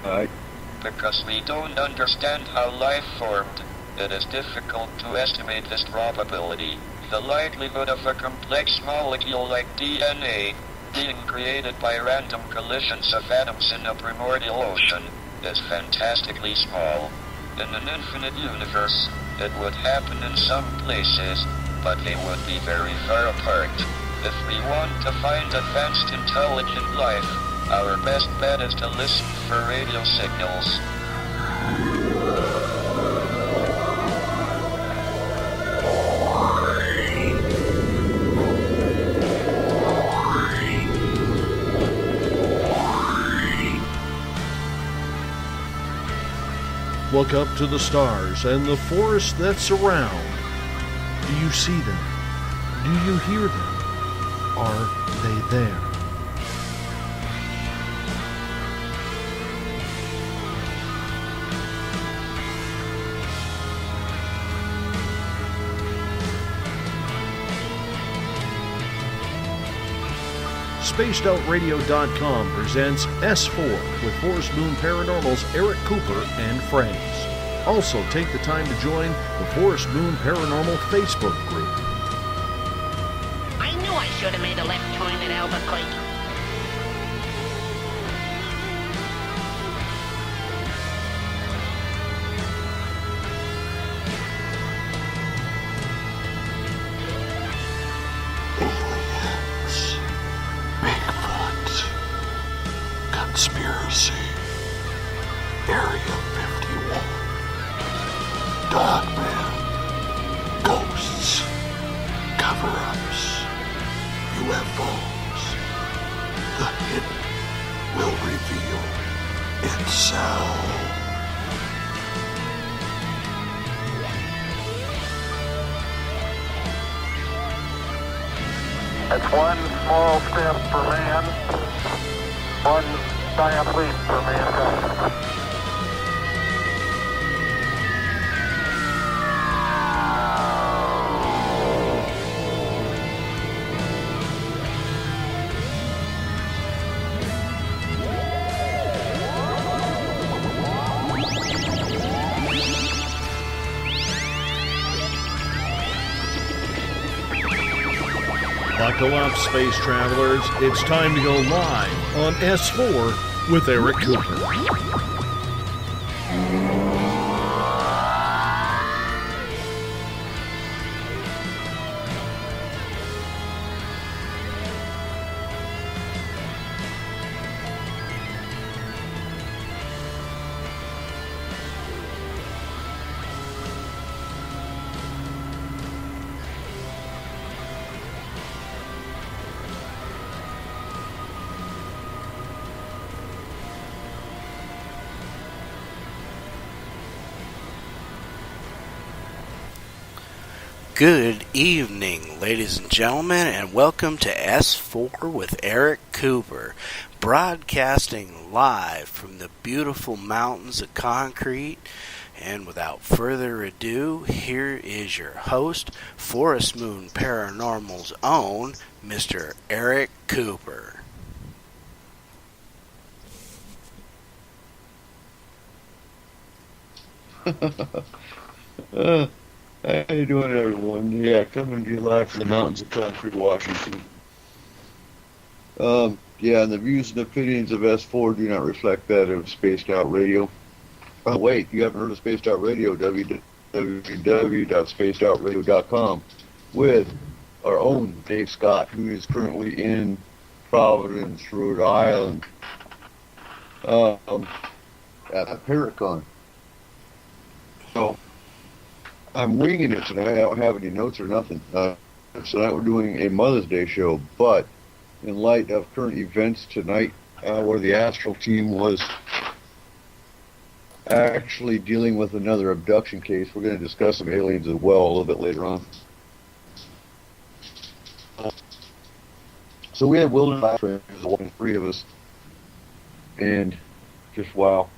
Alright. Because we don't understand how life formed, it is difficult to estimate this probability. The likelihood of a complex molecule like DNA being created by random collisions of atoms in a primordial ocean is fantastically small. In an infinite universe, it would happen in some places, but they would be very far apart. If we want to find advanced intelligent life, our best bet is to listen for radio signals. Look up to the stars and the forests that surround. Do you see them? Do you hear them? Are they there? SpacedOutRadio.com presents S4 with Forest Moon Paranormal's Eric Cooper and friends. Also, take the time to join the Forest Moon Paranormal Facebook group. I knew I should have made a left turn at Albuquerque. Conspiracy, Area 51, Dogman, ghosts, cover-ups, UFOs. The hidden will reveal itself. That's one small step for man, one giant leap for mankind. Buckle up, space travelers. It's time to go live on S4 with Eric Cooper. Good evening, ladies and gentlemen, and welcome to S4 with Eric Cooper, broadcasting live from the beautiful mountains of concrete. And without further ado, here is your host, Forest Moon Paranormal's own, Mr. Eric Cooper. How you doing, everyone? Yeah, coming to you live from the mountains of concrete, Washington. Yeah, and the views and opinions of S4 do not reflect that of Spaced Out Radio. Oh, wait, you haven't heard of Spaced Out Radio, www.spacedoutradio.com, with our own Dave Scott, who is currently in Providence, Rhode Island, at Paracon. So, I'm winging it tonight. I don't have any notes or nothing. Tonight we're doing a Mother's Day show, but in light of current events tonight, where the Astral team was actually dealing with another abduction case, we're going to discuss some aliens as well a little bit later on. So we have wilderness trainers, walking three of us, and just wow.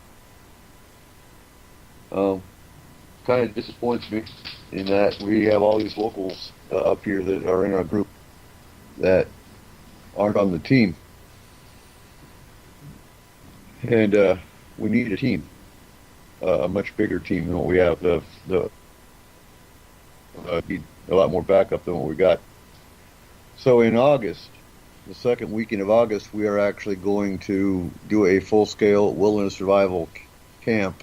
Kind of disappoints me in that we have all these locals up here that are in our group that aren't on the team. And we need a team, a much bigger team than what we have. Need a lot more backup than what we got. So in August, the second weekend of August, we are actually going to do a full-scale wilderness survival camp.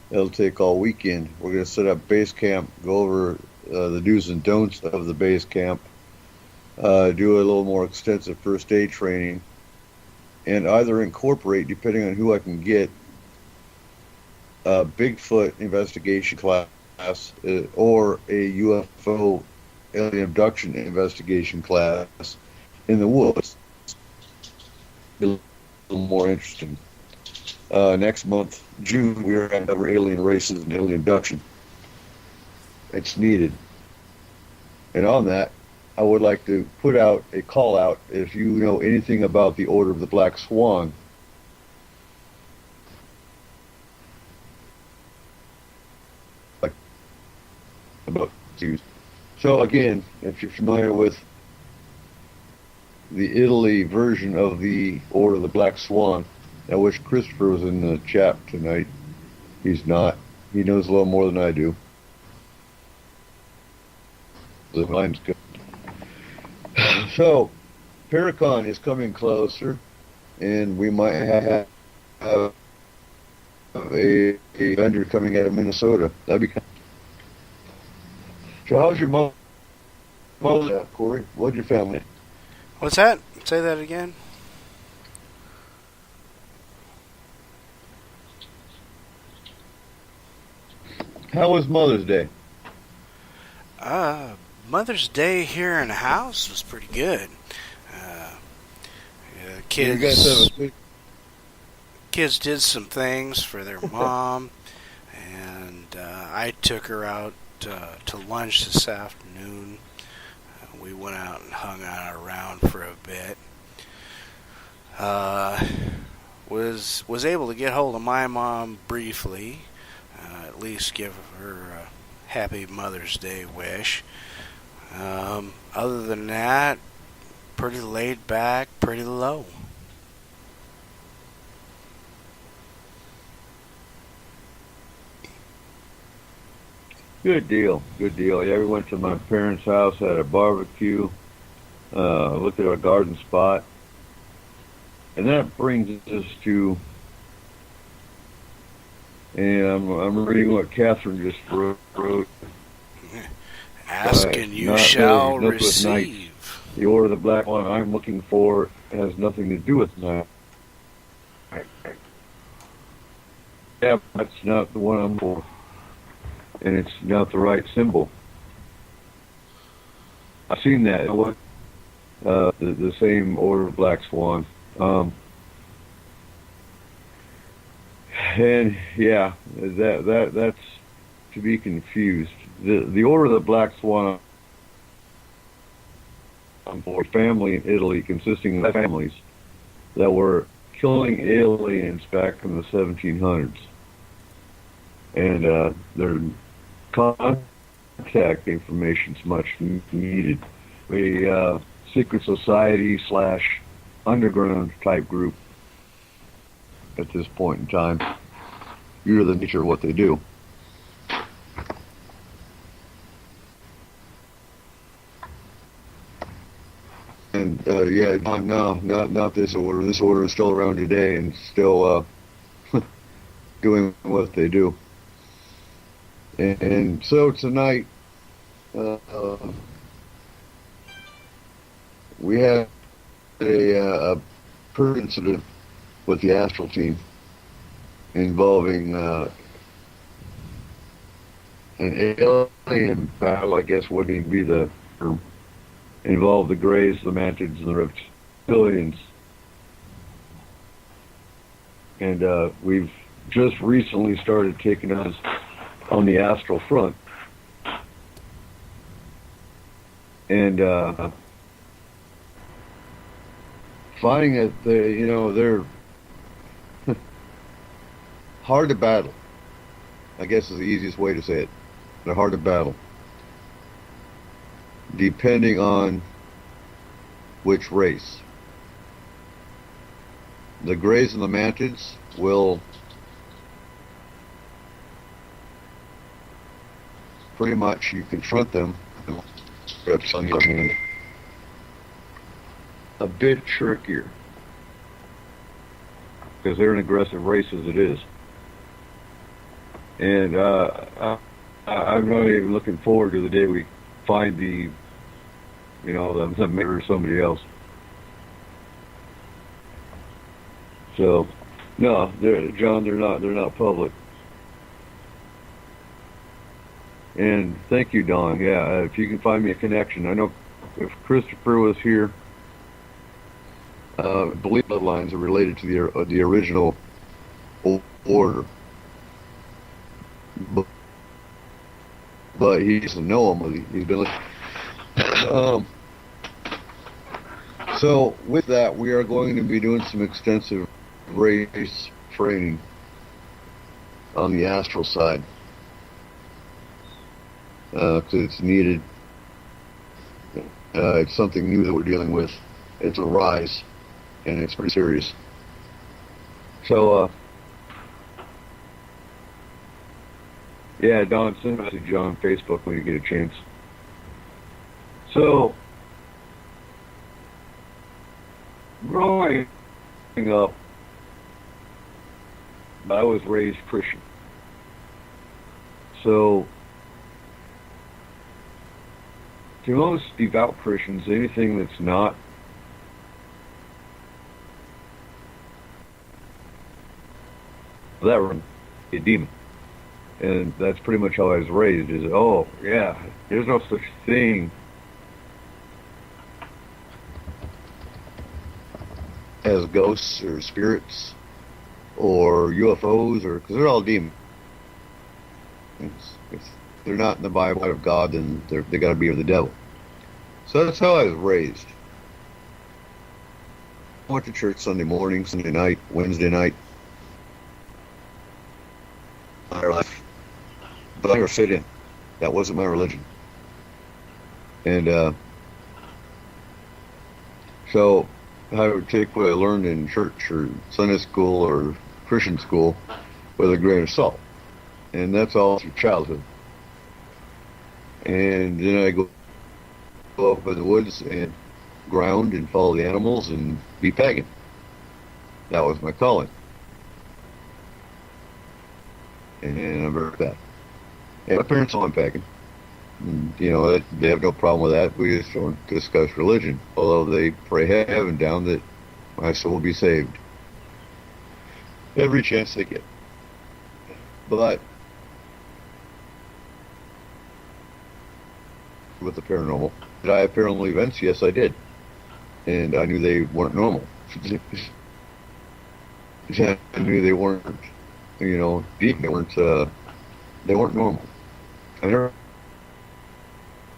It'll take all weekend. We're going to set up base camp, go over the do's and don'ts of the base camp, do a little more extensive first aid training, and either incorporate, depending on who I can get, a Bigfoot investigation class or a UFO alien abduction investigation class in the woods. A little more interesting. Next month, June, we are going to cover alien races and alien abduction. It's needed. And on that, I would like to put out a call out if you know anything about the Order of the Black Swan. About these. So again, if you're familiar with the Italy version of the Order of the Black Swan, I wish Christopher was in the chat tonight. He's not. He knows a little more than I do. The line's good. So, Paracon is coming closer, and we might have a vendor coming out of Minnesota. That'd be kind of... So how's your mother, Corey? What's your family? What's that? Say that again. How was Mother's Day? Mother's Day here in the house was pretty good. Kids did some things for their mom, and I took her out to lunch this afternoon. We went out and hung out around for a bit. Was able to get hold of my mom briefly, at least give her a happy Mother's Day wish. Other than that, pretty laid back, pretty low. Good deal, good deal. Yeah, we went to my parents' house, had a barbecue, looked at our garden spot, and that brings us to, and I'm reading what Catherine just wrote. Ask and you shall receive. The Order of the Black One I'm looking for has nothing to do with night. Yeah, that's not the one I'm for. And it's not the right symbol. I've seen that. The same Order of Black Swan. And yeah, that's to be confused. The Order of the Black Swan for family in Italy, consisting of families that were killing aliens back in the 1700s, and their contact information is much needed. A secret society / underground type group at this point in time, due to the nature of what they do. And yeah, no, not this order. This order is still around today and still doing what they do. And so tonight, we had a per incident with the Astral team involving an alien battle, I guess would be the term. Involved the Greys, the Mantids, and the Reptilians. And we've just recently started taking us on the astral front. And finding that they're hard to battle, I guess is the easiest way to say it. They're hard to battle, depending on which race. The Greys and the Mantids will pretty much you confront them, reps on your hand. A bit trickier, because they're an aggressive race as it is. And I'm not even looking forward to the day we find the mayor or somebody else. So, no, John, they're not public. And thank you, Don. Yeah, if you can find me a connection. I know if Christopher was here, I believe bloodlines are related to the original order. But he doesn't know him. He's been so with that, we are going to be doing some extensive race training on the astral side, because it's needed. It's something new that we're dealing with. It's a rise, and it's pretty serious. So, yeah, Don, send a message on Facebook when you get a chance. So, growing up, I was raised Christian. So, to most devout Christians, anything that's not that would be a demon. And that's pretty much how I was raised, is, oh, yeah, there's no such thing as ghosts or spirits or UFOs, because they're all demons. If they're not in the Bible of God, then they got to be of the devil. So that's how I was raised. I went to church Sunday morning, Sunday night, Wednesday night. My life. But I never fit in. That wasn't my religion. And so I would take what I learned in church or Sunday school or Christian school with a grain of salt. And that's all through childhood. And then I go up in the woods and ground and follow the animals and be pagan. That was my calling. And I'm very bad. And my parents all went pagan. And, they have no problem with that. We just don't discuss religion. Although they pray heaven down that my soul will be saved. Every chance they get. But with the paranormal, did I have paranormal events? Yes, I did. And I knew they weren't normal. I knew they weren't, deep. They weren't normal. I never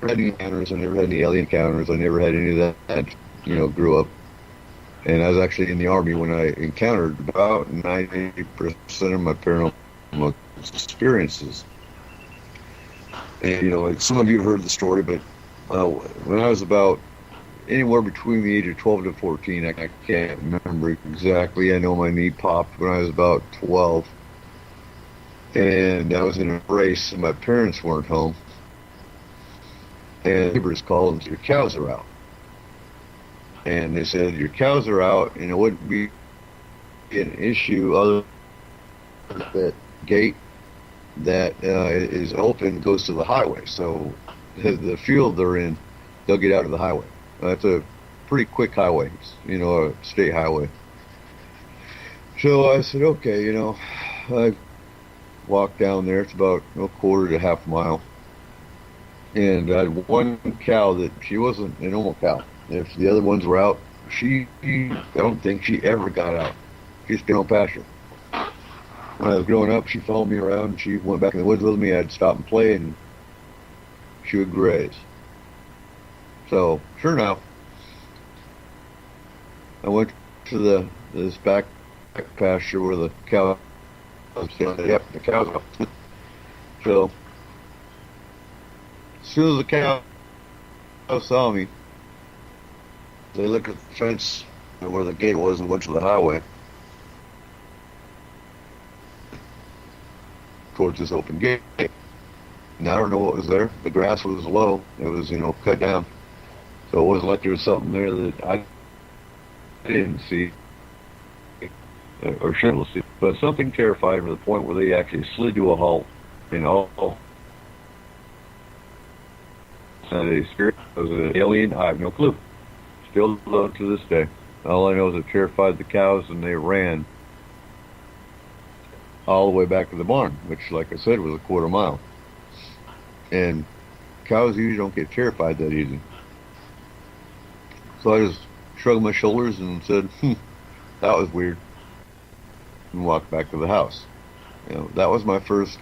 had any encounters. I never had any alien encounters. I never had any of that. Grew up. And I was actually in the Army when I encountered about 90% of my paranormal experiences. And, some of you have heard the story, but when I was about anywhere between the age of 12 to 14, I can't remember exactly. I know my knee popped when I was about 12. And I was in a race, and my parents weren't home. And neighbors called and said, your cows are out. And they said, your cows are out, and it wouldn't be an issue other than that gate that is open goes to the highway. So the field they're in, they'll get out of the highway. That's a pretty quick highway, a state highway. So I said, okay, I walked down there. It's about a quarter to half mile. And I had one cow that she wasn't a normal cow. If the other ones were out, I don't think she ever got out. She stayed on pasture. When I was growing up, she followed me around. She went back in the woods with me. I'd stop and play, and she would graze. So, sure enough, I went to this back pasture where the cow was standing. Yep, the cow's up. So, as soon as the cow saw me, they looked at the fence where the gate was and went to the highway towards this open gate. And I don't know what was there. The grass was low. It was, cut down. So it wasn't like there was something there that I didn't see or shouldn't see. But something terrified to the point where they actually slid to a halt. A spirit was an alien. I have no clue. Still don't to this day. All I know is it terrified the cows, and they ran all the way back to the barn, which, like I said, was a quarter mile. And cows usually don't get terrified that easy. So I just shrugged my shoulders and said, that was weird, and walked back to the house. That was my first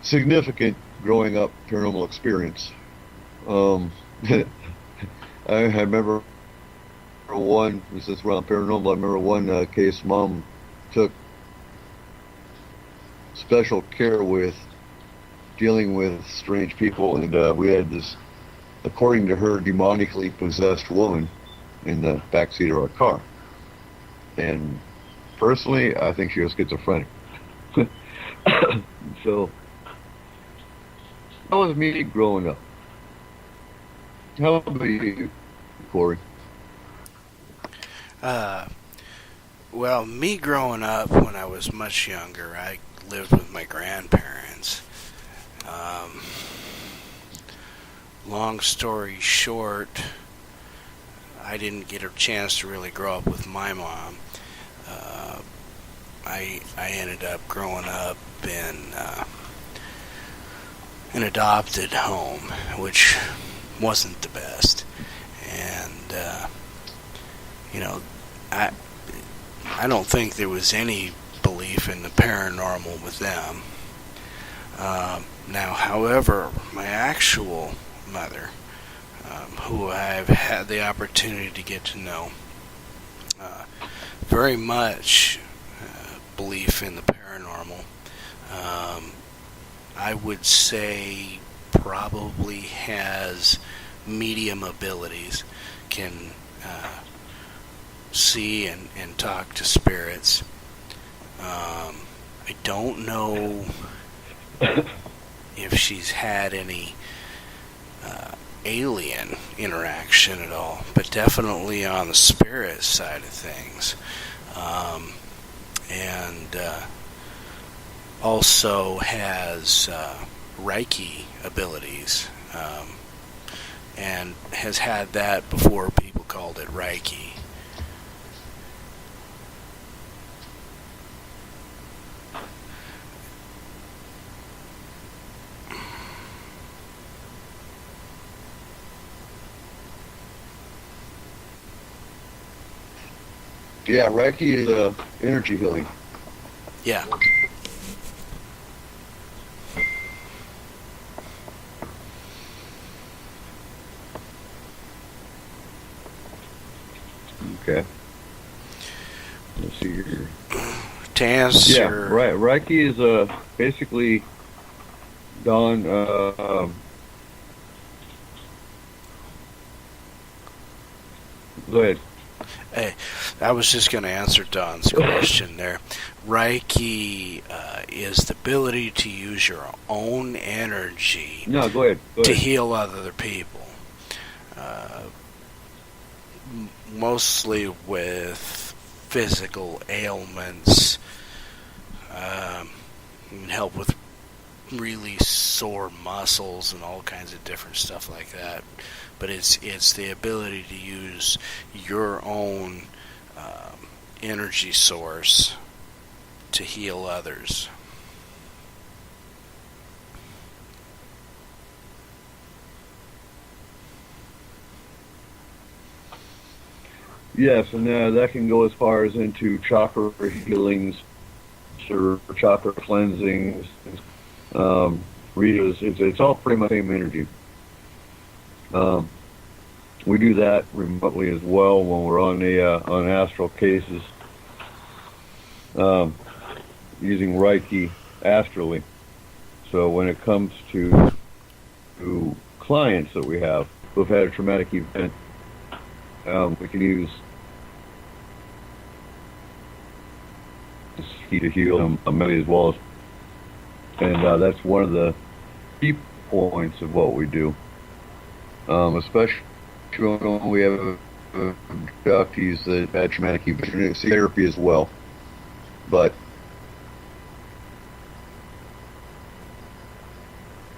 significant growing up paranormal experience. I remember one, since we're on paranormal, I remember one case Mom took special care with dealing with strange people, and we had this, according to her, demonically possessed woman in the backseat of our car. And personally, I think she was schizophrenic. So that was me growing up. How about you, Corey? Well, me growing up when I was much younger, I lived with my grandparents. Long story short, I didn't get a chance to really grow up with my mom. I ended up growing up in an adopted home, which wasn't the best. And I don't think there was any belief in the paranormal with them. Now, however, my actual mother, who I've had the opportunity to get to know, very much belief in the paranormal. I would say probably has medium abilities, can see and talk to spirits. I don't know if she's had any alien interaction at all, but definitely on the spirit side of things. And also has Reiki abilities, and has had that before people called it Reiki. Yeah, Reiki is energy healing. Yeah. Okay. Let's see here. To answer... Yeah, right. Reiki is basically done... go ahead. Hey, I was just going to answer Don's question there. Reiki is the ability to use your own energy No, go ahead. to heal other people. Mostly with physical ailments. Can help with really sore muscles and all kinds of different stuff like that. But it's the ability to use your own energy source to heal others. Yes, and that can go as far as into chakra healings or chakra cleansings. It's all pretty much the same energy. We do that remotely as well when we're on astral cases, using Reiki astrally. So when it comes to clients that we have who've had a traumatic event, we can use to heal them as well. And that's one of the key points of what we do, especially when we have abductees that had traumatic event therapy as well. But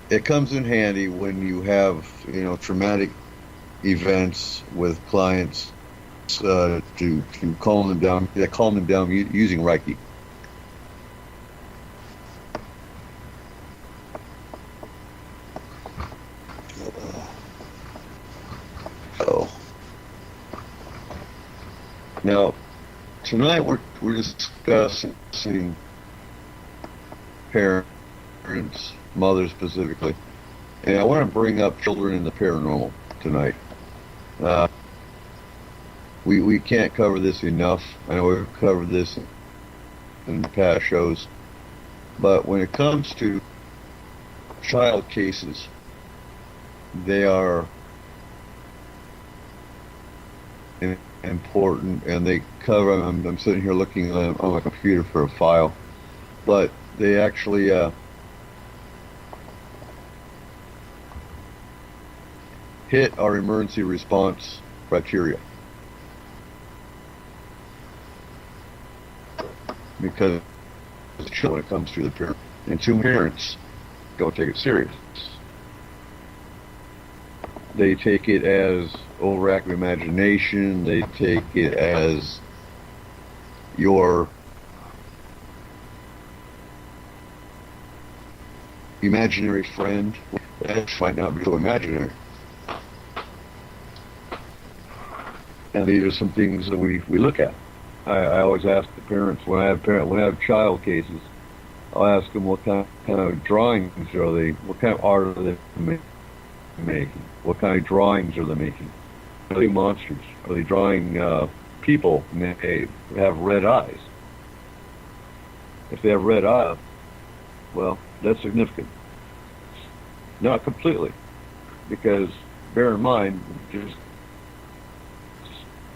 it comes in handy when you have, traumatic events with clients to calm them down. Calm them down using Reiki. Now, tonight we're discussing parents, mothers specifically, and I want to bring up children in the paranormal tonight. We can't cover this enough. I know we've covered this in past shows, but when it comes to child cases, they are important, and they cover. I'm sitting here looking on my computer for a file, but they actually hit our emergency response criteria, because when it comes to the parent, and two parents don't take it serious. They take it as overactive imagination. They take it as your imaginary friend. That might not be so imaginary. And these are some things that we look at. I always ask the parents when I have child cases. I'll ask them what kind of drawings are they, what kind of art are they making, what kind of drawings are they making? Are they monsters? Are they drawing people and they have red eyes? If they have red eyes, well, that's significant. Not completely, because bear in mind, just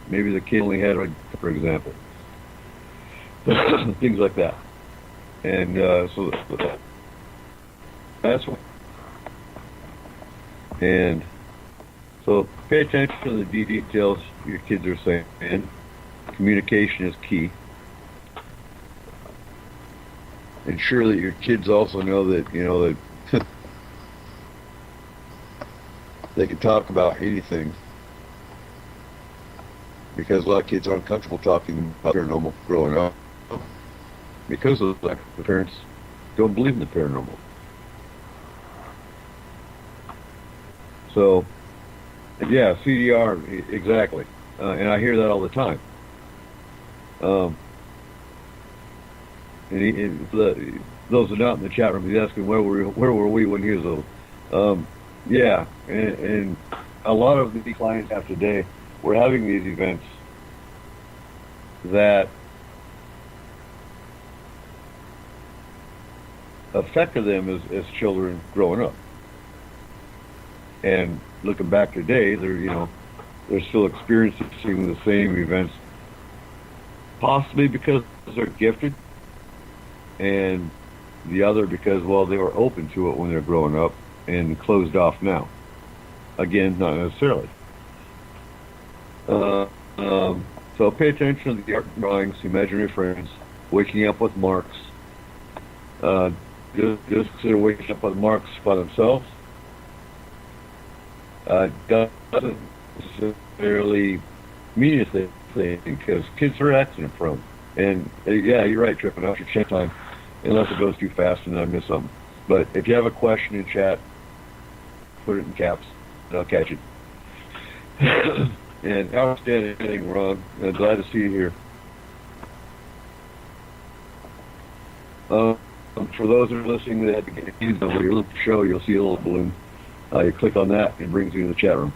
maybe the kid only had, for example, things like that. And so that's what. And so pay attention to the details your kids are saying. Communication is key. Ensure that your kids also know that, that they can talk about anything. Because a lot of kids aren't comfortable talking about paranormal growing up. Because of the fact the parents don't believe in the paranormal. So, yeah, CDR, exactly. And I hear that all the time. Those are not in the chat room, he's asking where were we when he was little. Yeah, and a lot of the clients have today, we're having these events that affected them as children growing up. And looking back today, they're still experiencing the same events, possibly because they're gifted, and the other because, well, they were open to it when they're growing up and closed off now. Again, not necessarily. So pay attention to the art drawings, imaginary friends, waking up with marks. Just consider waking up with marks by themselves. Doesn't necessarily mean anything, because kids are accident prone. And yeah, you're right, tripping out your chat time, unless it goes too fast and I miss something. But if you have a question in chat, put it in caps, and I'll catch it. And outstanding, Ron. Glad to see you here. For those who are listening that you look at the show, you'll see a little balloon. You click on that, it brings you to the chat room.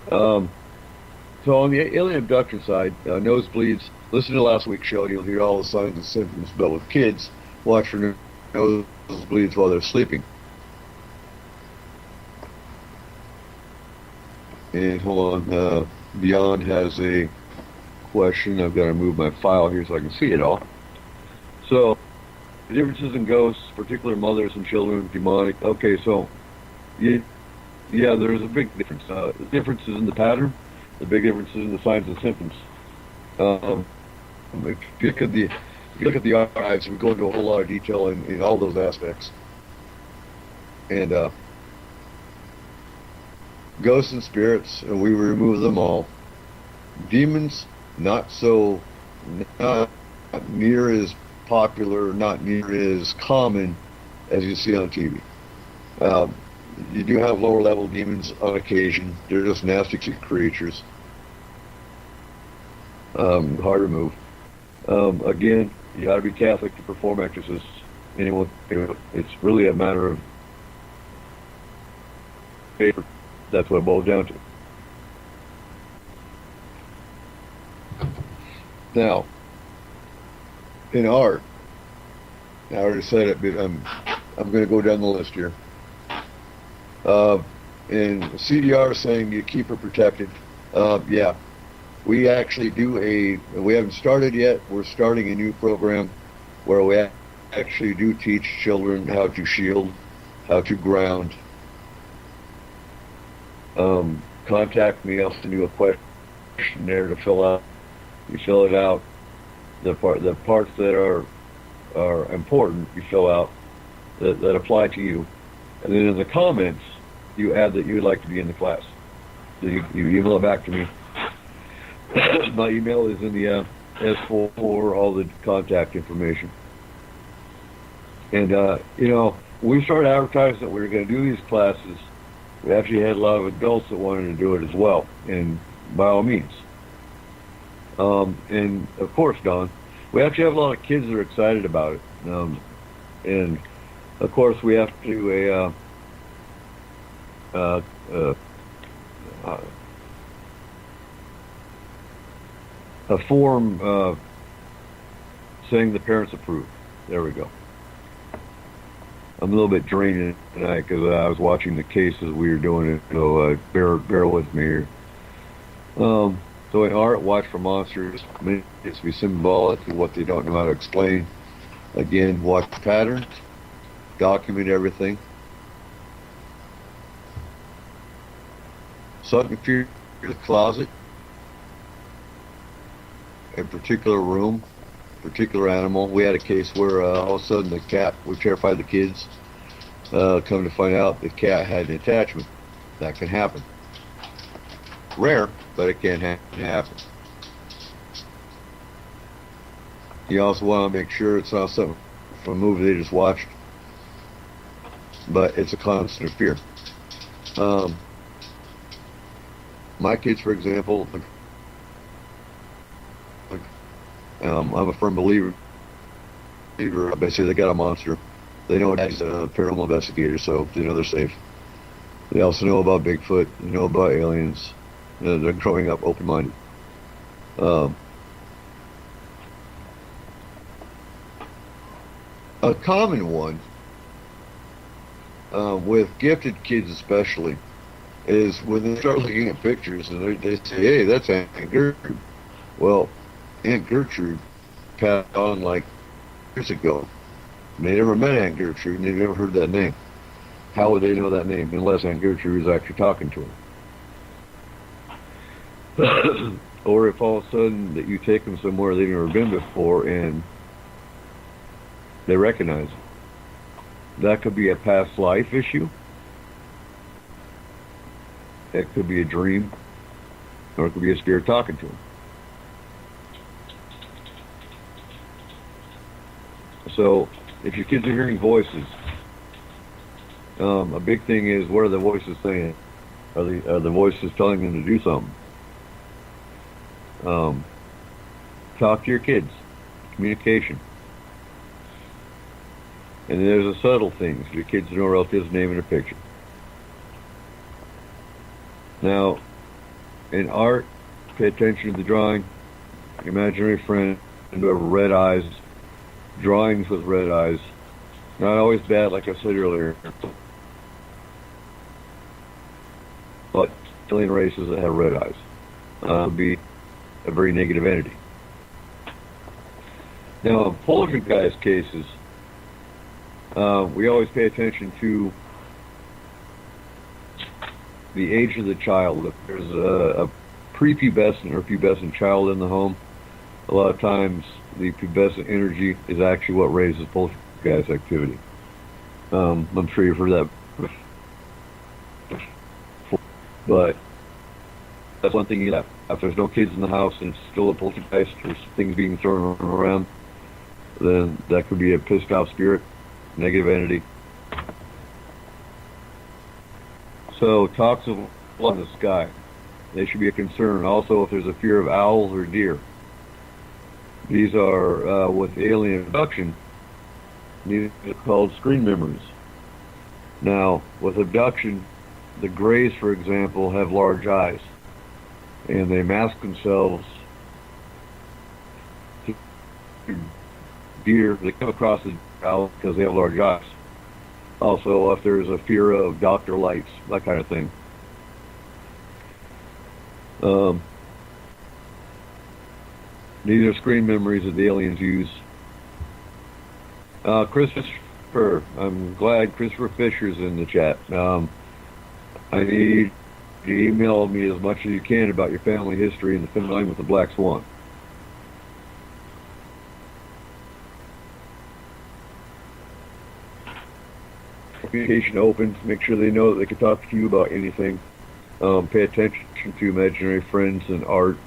So on the alien abduction side, nosebleeds, listen to last week's show, you'll hear all the signs and symptoms. But with kids, watch for nosebleeds while they're sleeping. And hold on, Beyond has a question. I've got to move my file here so I can see it all. So, differences in ghosts, particular mothers and children, demonic. Okay, so yeah, there's a big difference. The difference is in the pattern. The big difference is in the signs and symptoms. If you look at the archives, we go into a whole lot of detail in all those aspects. And ghosts and spirits, and we remove them all. Demons, not near as popular, not near as common as you see on TV. You do have lower level demons on occasion. They're just nasty creatures. Hard to remove. Again, you got to be Catholic to perform exorcists. Anyone, it's really a matter of faith. That's what it boils down to. Now, in art, I already said it, but I'm going to go down the list here. And CDR is saying you keep her protected. Yeah, we actually we haven't started yet. We're starting a new program where we actually do teach children how to shield, how to ground. Contact me. I'll send you a questionnaire to fill out. You fill it out. The parts that are important, you fill out that apply to you, and then in the comments, you add that you would like to be in the class. So you email it back to me. My email is in the S4, all the contact information. And we started advertising that we were going to do these classes. We actually had a lot of adults that wanted to do it as well, and by all means. And of course, Don, we actually have a lot of kids that are excited about it. And of course, we have to do a form saying the parents approve. There we go. I'm a little bit drained tonight because I was watching the cases we were doing it, so bear with me here. So in art, watch for monsters. It's be symbolic of what they don't know how to explain. Again, watch patterns, document everything. Something fear the closet, a particular room, particular animal. We had a case where all of a sudden the cat, we terrified the kids. Come to find out the cat had an attachment. That can happen. Rare, but it can happen. You also want to make sure it's not something from a movie they just watched, but it's a constant fear. My kids, for example, I'm a firm believer. Basically, they got a monster. They know Daddy's a paranormal investigator, so they know they're safe. They also know about Bigfoot. They know about aliens. They're growing up open-minded. A common one, with gifted kids especially, is when they start looking at pictures and they say, hey, that's Aunt Gertrude. Well, Aunt Gertrude passed on like years ago. They never met Aunt Gertrude and they never heard that name. How would they know that name unless Aunt Gertrude was actually talking to them? Or if all of a sudden that you take them somewhere they've never been before and they recognize it. That could be a past life issue. It could be a dream, or it could be a spirit talking to them. So, if your kids are hearing voices, a big thing is, what are the voices saying? Are the voices telling them to do something? Talk to your kids. Communication. And then there's the subtle things. Your kids know relatives' name in a picture. Now, in art, pay attention to the drawing. Imaginary friend, red eyes, drawings with red eyes. Not always bad, like I said earlier. But alien races that have red eyes would be a very negative entity. Now, in poltergeist cases, We always pay attention to the age of the child. If there's a prepubescent or pubescent child in the home, a lot of times the pubescent energy is actually what raises poltergeist activity. I'm sure you've heard that before, but that's one thing you have. If there's no kids in the house and it's still a poltergeist or things being thrown around, then that could be a pissed off spirit, negative entity. So talks of blood in the sky, they should be a concern. Also, if there's a fear of owls or deer, these are with alien abduction. These are called screen memories. Now, with abduction, the Greys, for example, have large eyes, and they mask themselves to deer. They come across the owl because they have large eyes. Also, if there's a fear of Dr. Lights, that kind of thing. These are screen memories that the aliens use. Christopher, I'm glad Christopher Fisher's in the chat. I need you to email me as much as you can about your family history and the phenomenon with the Black Swan. Communication open. Make sure they know that they can talk to you about anything. Pay attention to imaginary friends and art.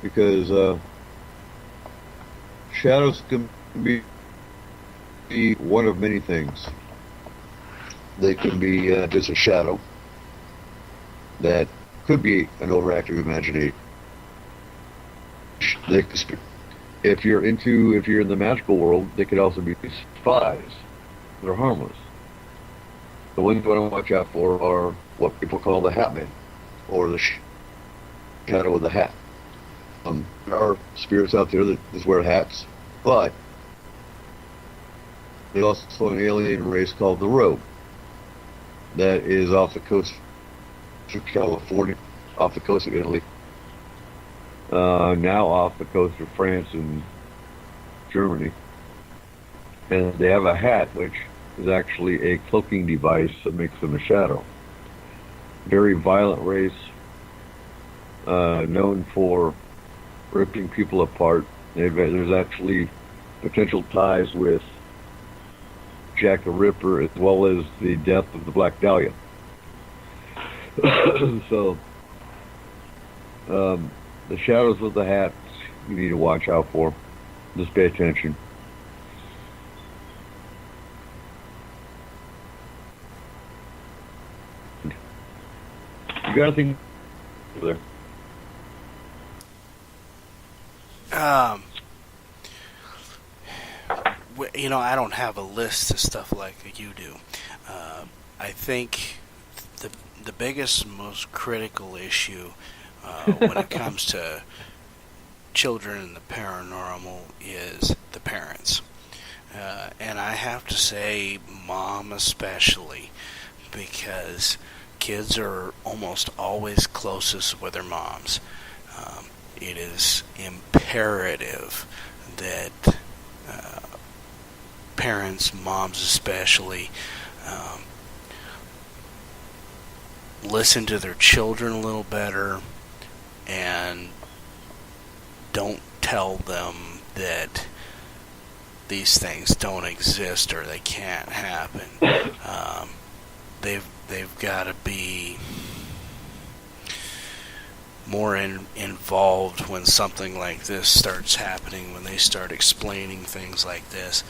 Because shadows can be one of many things. They can be just a shadow that could be an overactive imagination. If you're in the magical world, they could also be spies. They're harmless. The ones you want to watch out for are what people call the Hat Man, or the shadow of the hat. There are spirits out there that just wear hats, but there's also an alien race called the Rogue that is off the coast of California, off the coast of Italy, now off the coast of France and Germany. And they have a hat which is actually a cloaking device that makes them a shadow. Very violent race, known for ripping people apart. There's actually potential ties with Jack the Ripper as well as the death of the Black Dahlia. So, the shadows of the hats you need to watch out for. Just pay attention. You got anything there? I don't have a list of stuff like you do. I think the biggest, most critical issue when it comes to children and the paranormal is the parents. And I have to say, mom especially, because kids are almost always closest with their moms. It is imperative that parents, moms especially, listen to their children a little better and don't tell them that these things don't exist or they can't happen. They've got to be more involved when something like this starts happening, when they start explaining things like this,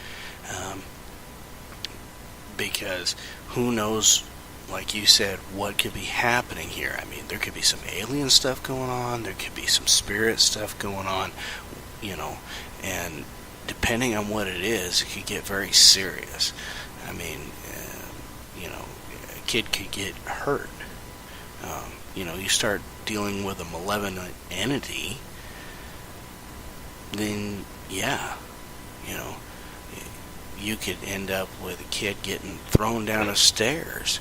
because who knows, like you said, what could be happening here. I mean, there could be some alien stuff going on, there could be some spirit stuff going on, and depending on what it is, it could get very serious. I mean, a kid could get hurt. You start dealing with a malevolent entity, then you could end up with a kid getting thrown down the stairs.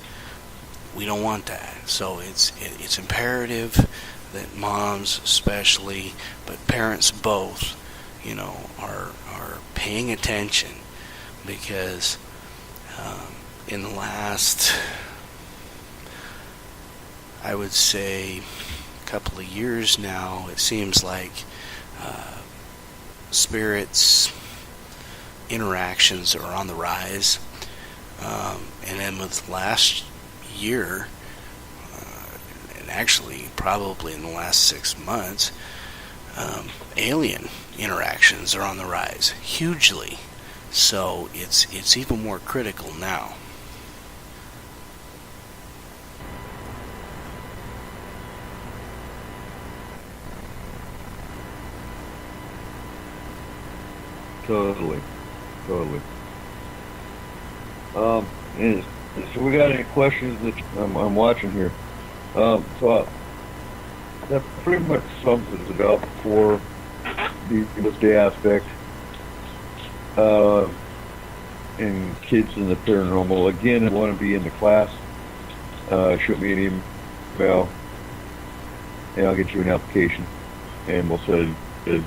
We don't want that. So it's imperative that moms especially, but parents both, are paying attention, because in the last, I would say, couple of years now, it seems like spirits interactions are on the rise, and then with last year, and actually probably in the last 6 months, alien interactions are on the rise hugely. So it's even more critical now. Totally. And so we got any questions that I'm watching here? So that pretty much sums it up for the aspect. And kids in the paranormal. Again, I want to be in the class. Shoot me an email, and I'll get you an application, and we'll set a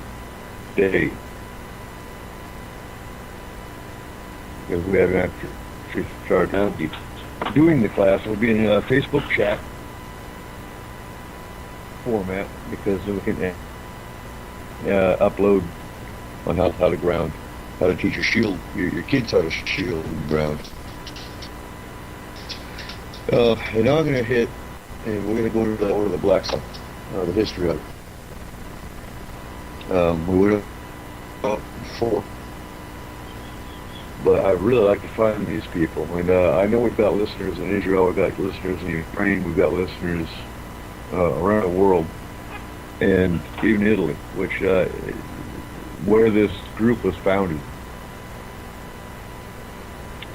date. Because we haven't actually started doing the class. We'll be in a Facebook chat format, because we can upload on how to ground, how to teach your kids how to shield and ground. And now I'm going to hit, and we're going to go to the Order of the Black Sun, the history of it. We would have thought before, but I'd really like to find these people. And I know we've got listeners in Israel, we've got listeners in Ukraine, we've got listeners around the world, and even Italy, which where this group was founded.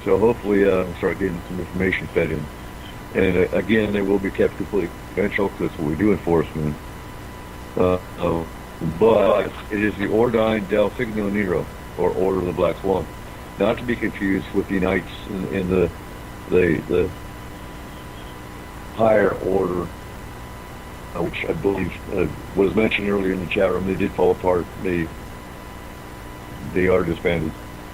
So hopefully we'll start getting some information fed in. And again, they will be kept completely confidential, because that's what we do in Forest Moon. But it is the Ordine del Signo Nero, or Order of the Black Swan. Not to be confused with the Knights in the higher order, which I believe was mentioned earlier in the chat room. They did fall apart. They are disbanded.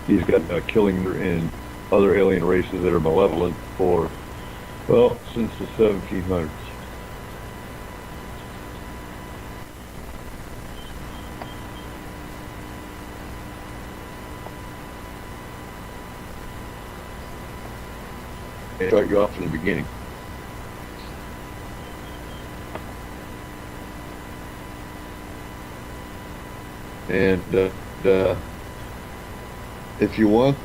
He's got killing in other alien races that are malevolent for, well, since the 1700s. They start you off from the beginning. And if you want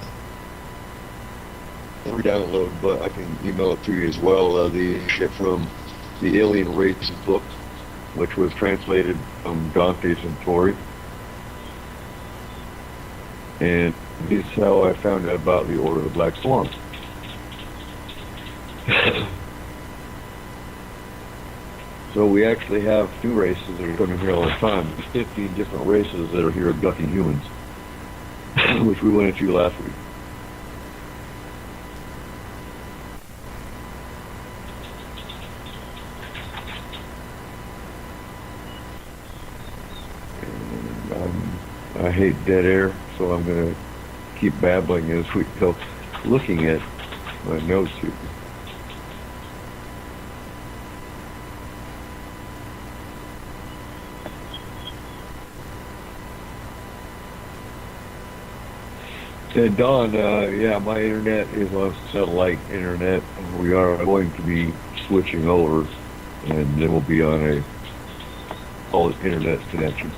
free download, but I can email it to you as well, the ship from the Alien Races book, which was translated from Dante Centauri. And this is how I found out about the Order of the Black Swan. So we actually have new races that are coming here all the time. There's 15 different races that are here abducting humans, which we went into last week. I hate dead air, so I'm going to keep babbling as we go, looking at my notes here. And Don, yeah, my internet is on satellite internet. We are going to be switching over, and then we'll be on a internet connection.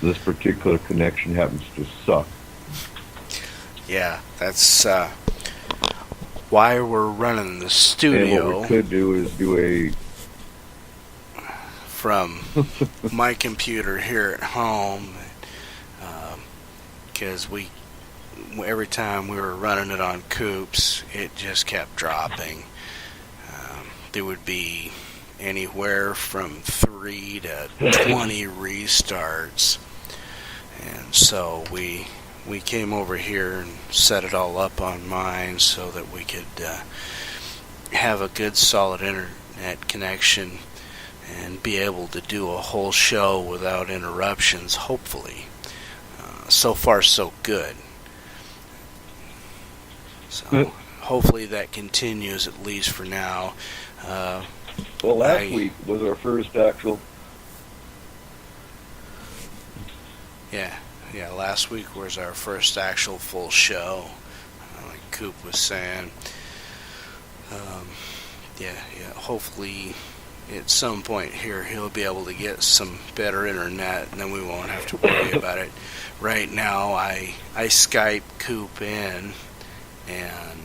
This particular connection happens to suck. Yeah, that's why we're running the studio. And what we could do is do a from my computer here at home, because every time we were running it on Coops, it just kept dropping. There would be anywhere from 3 to 20 restarts, and so we came over here and set it all up on mine so that we could have a good solid internet connection. and be able to do a whole show without interruptions, hopefully. So far, so good. So hopefully that continues, at least for now. Well, last week was our first actual... Yeah, last week was our first actual full show, like Coop was saying. Hopefully at some point here he'll be able to get some better internet, and then we won't have to worry about it. Right now I Skype Coop in, and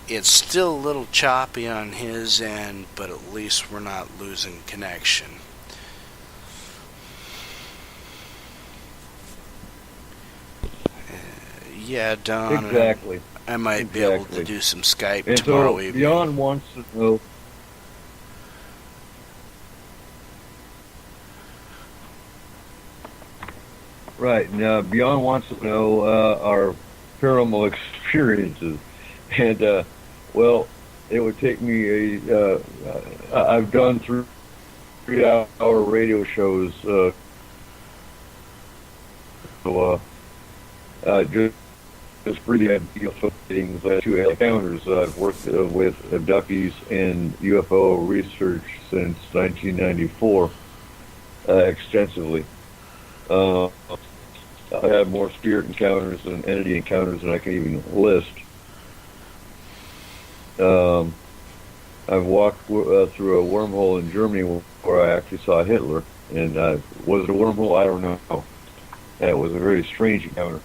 it's still a little choppy on his end, but at least we're not losing connection. Yeah, Don. Exactly. I might be able to do some Skype and tomorrow so evening. Beyond wants to know. Right. Now, Beyond wants to know our paranormal experiences. And, well, it would take me I've done 3-hour radio shows, just really ideal things, 2 encounters. I've worked with abductees and UFO research since 1994 extensively. I have more spirit encounters and entity encounters than I can even list. I've walked through a wormhole in Germany where I actually saw Hitler. And was it a wormhole? I don't know. That was a very strange encounter.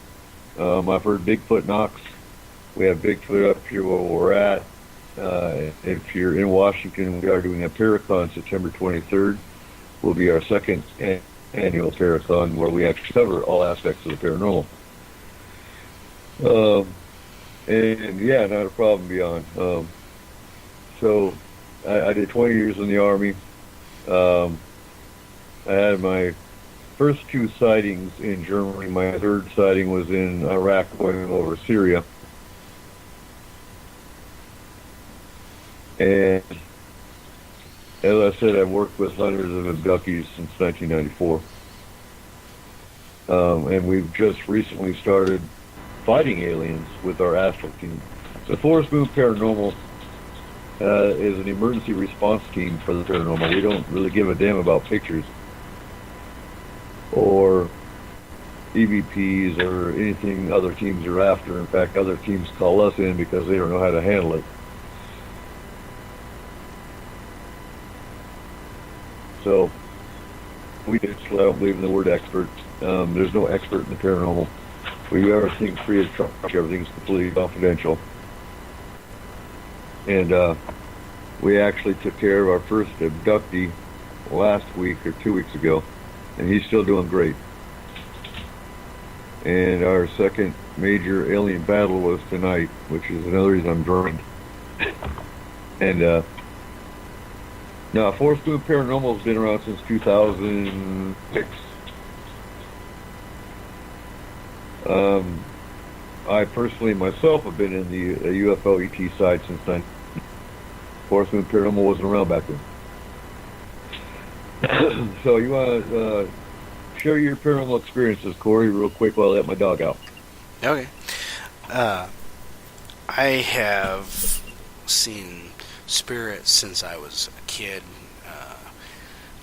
I've heard Bigfoot knocks. We have Bigfoot up here where we're at. If you're in Washington, we are doing a Paracon September 23rd. Will be our second annual Paracon where we actually cover all aspects of the paranormal. And yeah, not a problem, Beyond. So I did 20 years in the Army. I had my first 2 sightings in Germany. My third sighting was in Iraq going over Syria. And as I said, I've worked with hundreds of abductees since 1994. And we've just recently started fighting aliens with our astral team. So Forest Moon Paranormal is an emergency response team for the paranormal. We don't really give a damn about pictures or EVPs or anything other teams are after. In fact, other teams call us in because they don't know how to handle it. So we just don't believe in the word expert. There's no expert in the paranormal. We do everything free of charge. Everything's completely confidential. And we actually took care of our first abductee last week or 2 weeks ago, and he's still doing great. And our second major alien battle was tonight, which is another reason I'm drained. And now, Forest Moon Paranormal has been around since 2006. I personally myself have been in the UFO ET side since then. Forest Moon Paranormal wasn't around back then. So you want to share your paranormal experiences, Corey, real quick while I let my dog out. Okay. I have seen spirits since I was a kid.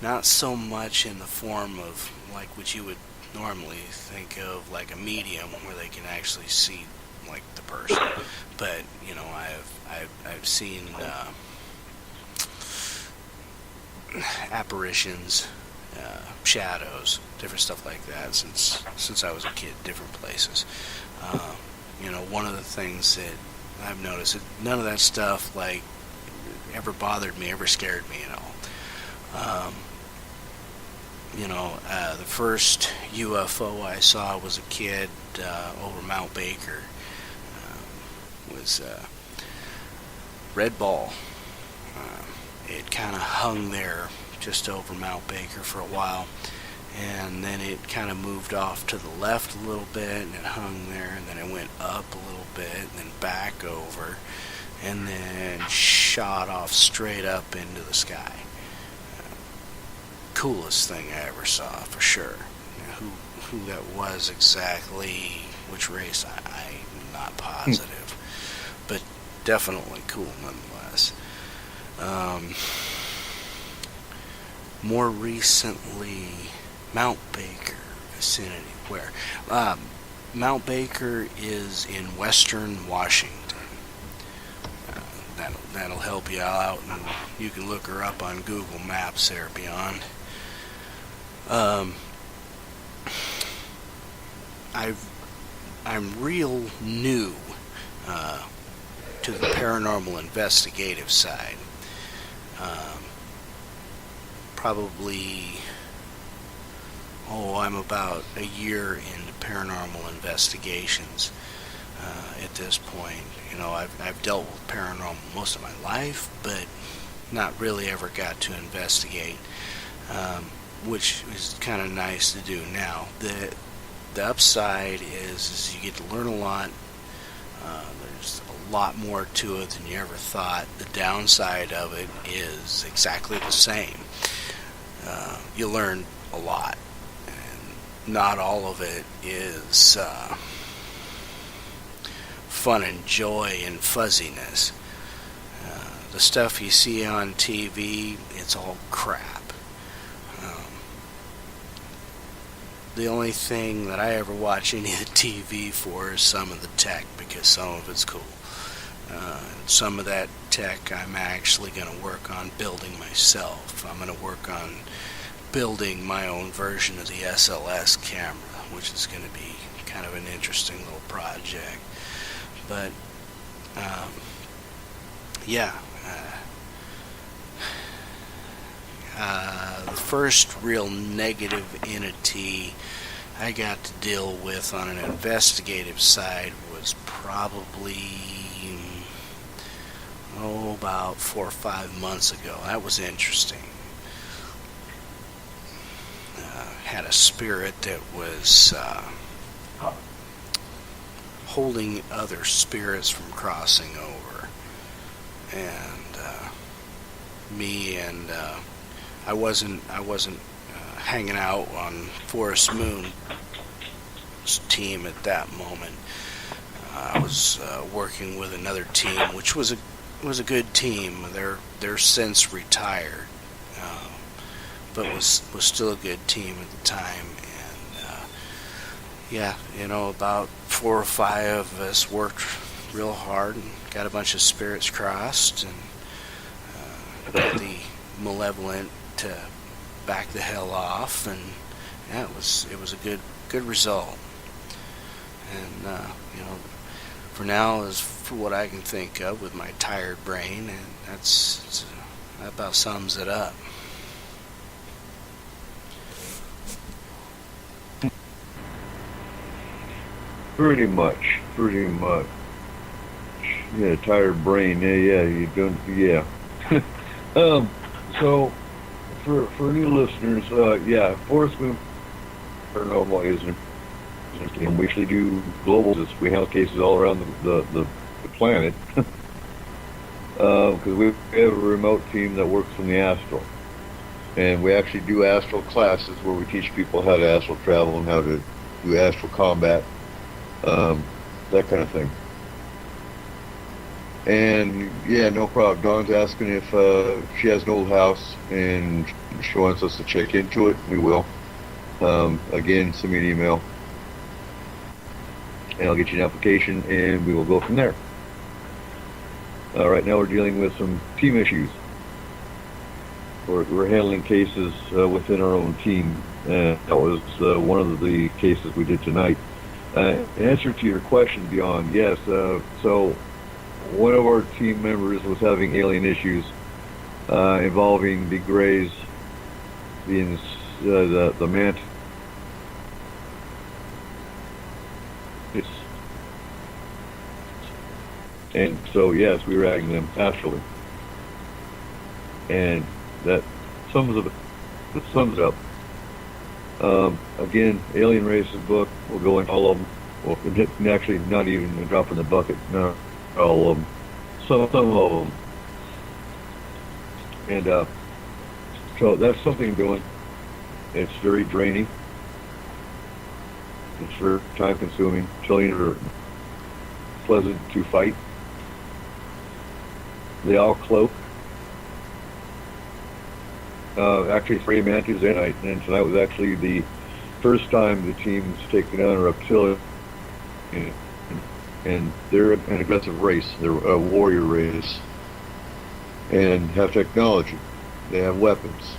Not so much in the form of like what you would normally think of, like a medium where they can actually see like the person, but you know, I've seen apparitions, shadows, different stuff like that since I was a kid, different places. You know, one of the things that I've noticed that none of that stuff like ever bothered me, ever scared me at all. You know, the first UFO I saw was a kid over Mount Baker. Was red ball. It kind of hung there just over Mount Baker for a while, and then it kind of moved off to the left a little bit, and it hung there, and then it went up a little bit, and then back over, and then shot off straight up into the sky. Coolest thing I ever saw, for sure. Who that was exactly, which race, I'm not positive, but definitely cool nonetheless. More recently, Mount Baker vicinity, where Mount Baker is in western Washington. That'll help you out, and you can look her up on Google Maps there beyond. I'm real new to the paranormal investigative side. I'm about a year into paranormal investigations at this point. You know, I've dealt with paranormal most of my life, but not really ever got to investigate, which is kind of nice to do now. The upside is you get to learn a lot. There's a lot more to it than you ever thought. The downside of it is exactly the same. You learn a lot, and not all of it is fun and joy and fuzziness. The stuff you see on TV, it's all crap. The only thing that I ever watch any of the TV for is some of the tech, because some of it's cool. Some of that tech I'm actually going to work on building myself. I'm going to work on building my own version of the SLS camera, which is going to be kind of an interesting little project. But, the first real negative entity I got to deal with on an investigative side was probably about 4 or 5 months ago. That was interesting. Had a spirit that was holding other spirits from crossing over, and me and I wasn't hanging out on Forest Moon's team at that moment. I was working with another team, which was a good team. They're since retired, but was still a good team at the time. And about 4 or 5 of us worked real hard and got a bunch of spirits crossed, and got the malevolent to back the hell off, and it was a good result. And for now, is for what I can think of with my tired brain, and that about sums it up. Pretty much. Yeah, tired brain. Yeah, you don't. Yeah. So for new listeners, Forest Moon Paranormal isn't. We actually do global. We have cases all around the planet. Because we have a remote team that works from the astral, and we actually do astral classes where we teach people how to astral travel and how to do astral combat, that kind of thing. And yeah, no problem. Dawn's asking if she has an old house and she wants us to check into it. We will. Again, send me an email, and I'll get you an application, and we will go from there. Right now we're dealing with some team issues. We're handling cases within our own team. That was one of the cases we did tonight. In answer to your question, Beyond, yes. So one of our team members was having alien issues involving the Greys, the Mantis. And so, yes, we were acting them astrally. And that sums it up. Again, Alien Races book, we'll go into all of them. Well, actually, not even a drop in the bucket, no, all of them. some of them. And so that's something doing. It's very draining. It's very time consuming. Chileans are pleasant to fight. They all cloak. Actually 3 matches tonight, and tonight was actually the first time the team's taken on a reptilian, and they're an aggressive race. They're a warrior race, and have technology. They have weapons,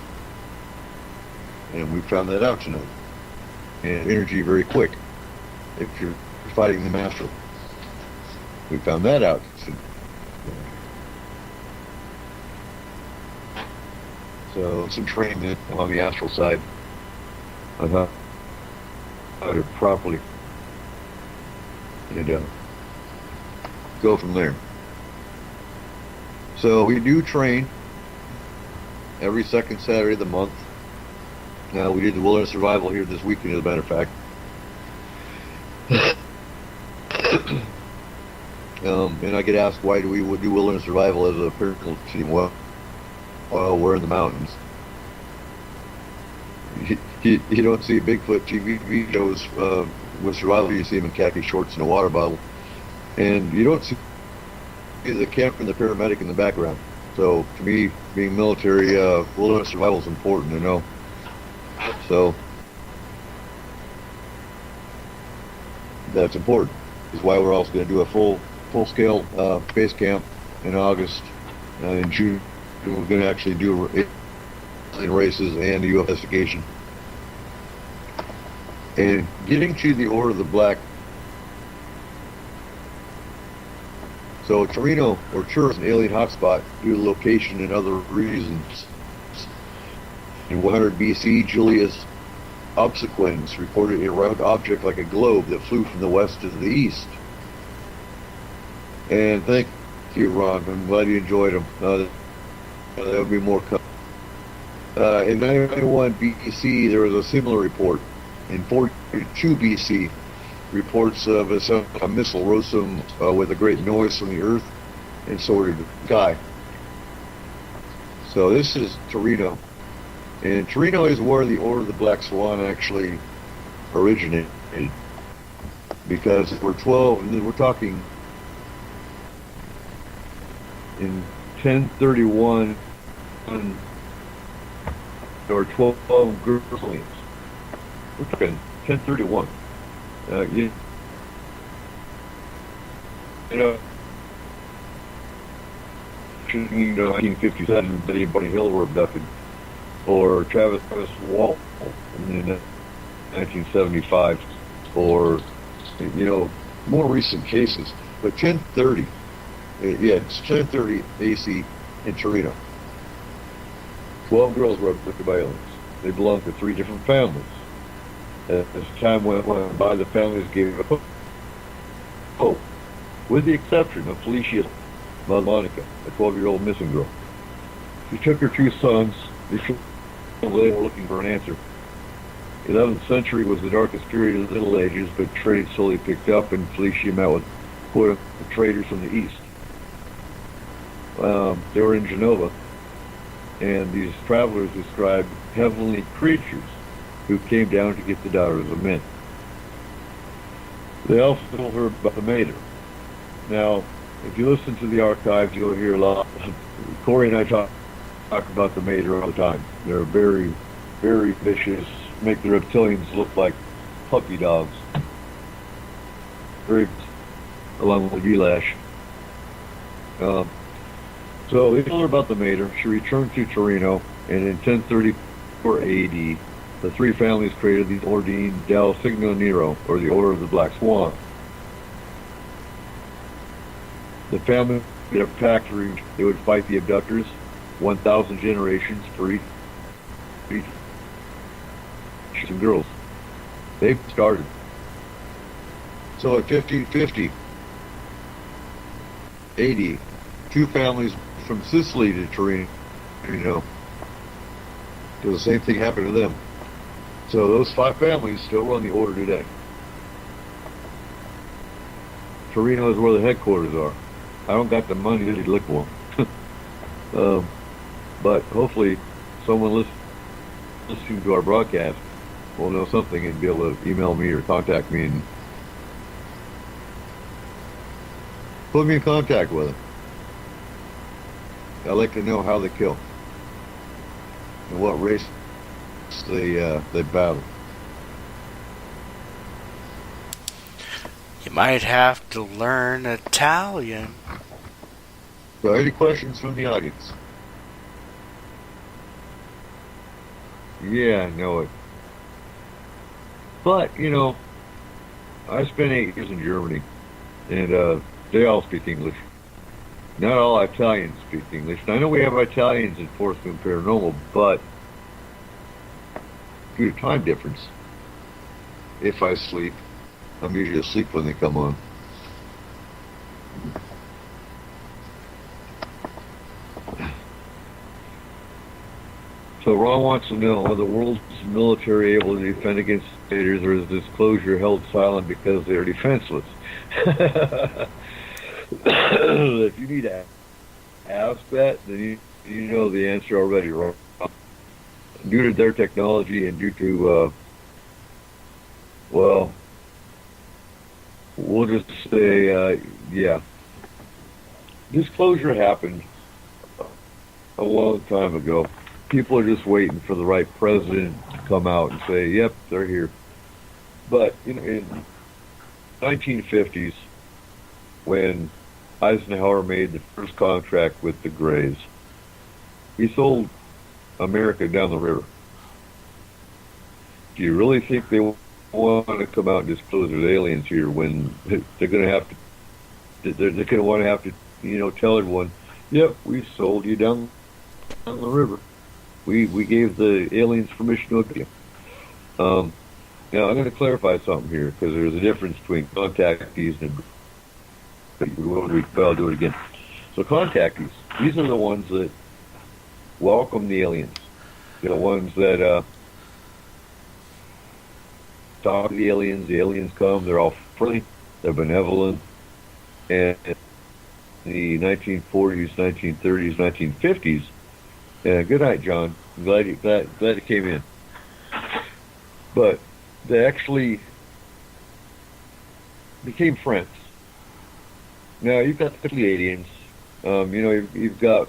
and we found that out tonight. And energy very quick if you're fighting the astral. We found that out. So some training on the astral side on how to properly and go from there. So we do train every second Saturday of the month. Now we did the wilderness survival here this weekend, as a matter of fact. And I get asked, why do we do wilderness survival as a paranormal team? Well, we're in the mountains. You don't see Bigfoot TV shows with survival. You see them in khaki shorts and a water bottle, and you don't see the camper and the paramedic in the background. So to me, being military, wilderness survival is important to know. So that's important. Is why we're also going to do a full-scale base camp in August. In June, we're going to actually do races and a UFO investigation. And getting to the Order of the Black. So Torino or Chur is an alien hotspot due to location and other reasons. In 100 BC, Julius Obsequens reported a round object like a globe that flew from the west to the east. And thank you, Ron. I'm glad you enjoyed them. There will be more coming. In 991 BC, there was a similar report. In 42 BC, reports of a missile rose with a great noise from the earth and soared to the sky. So this is Torino. And Torino is where the Order of the Black Swan actually originated. Because we're talking in 1031 there were 12 groups. We're talking 1031. You know, 1957, Betty and Bunny Hill were abducted, or Travis Walt in 1975, or more recent cases. But 1030, it's 1030 AC in Torino. 12 girls were abducted by aliens. They belonged to 3 different families. As time went by, the families gave up hope, with the exception of Felicia Monica, a 12-year-old missing girl. She took her 2 sons. They were looking for an answer. The 11th century was the darkest period of the Middle Ages, but trade slowly picked up, and Felicia met with the traders from the east. They were in Genova, and these travelers described heavenly creatures who came down to get the daughters of men. They also told her about the Mater. Now, if you listen to the archives, you'll hear a lot. Corey and I talk about the Mater all the time. They're very, very vicious, make the reptilians look like puppy dogs. Very, along with Elash. So they told her about the Mater. She returned to Torino, and in 1034 AD, the 3 families created the Ordine del Signo Nero, or the Order of the Black Swan. The family made a pact they would fight the abductors, 1,000 generations for each girls. They started. So in 1550 AD, 2 families from Sicily to Torino, the same thing happened to them. So those 5 families still run the order today. Torino is where the headquarters are. I don't got the money to look for them. But hopefully someone listening to our broadcast will know something and be able to email me or contact me and put me in contact with them. I'd like to know how they kill and what race they battle. You might have to learn Italian. So, any questions from the audience? Yeah, I know it. But, you know, I spent 8 years in Germany, and they all speak English. Not all Italians speak English. And I know we have Italians in Force Moon Paranormal, but due to time difference, if I sleep, I'm usually asleep when they come on. So Ron wants to know, are the world's military able to defend against invaders, or is this closure held silent because they are defenseless? If you need to ask that, then you know the answer already, Ron. Due to their technology and due to, well, we'll just say, yeah. This closure happened a long time ago. People are just waiting for the right president to come out and say, yep, they're here. But in the 1950s, when Eisenhower made the first contract with the Greys, he sold America down the river. Do you really think they want to come out and disclose there's aliens here when they're going to have to, they're going to want to have to, you know, tell everyone, yep, we sold you down the river. We gave the aliens permission to appear. Now, I'm going to clarify something here, because there's a difference between contactees and... I'll do it again. So contactees, these are the ones that welcome the aliens. They're the ones that talk to the aliens come, they're all friendly, they're benevolent, and in the 1940s, 1930s, 1950s, good night, John. I'm glad you came in. But they actually became friends. Now, you've got the Pleiadians. You know, you've got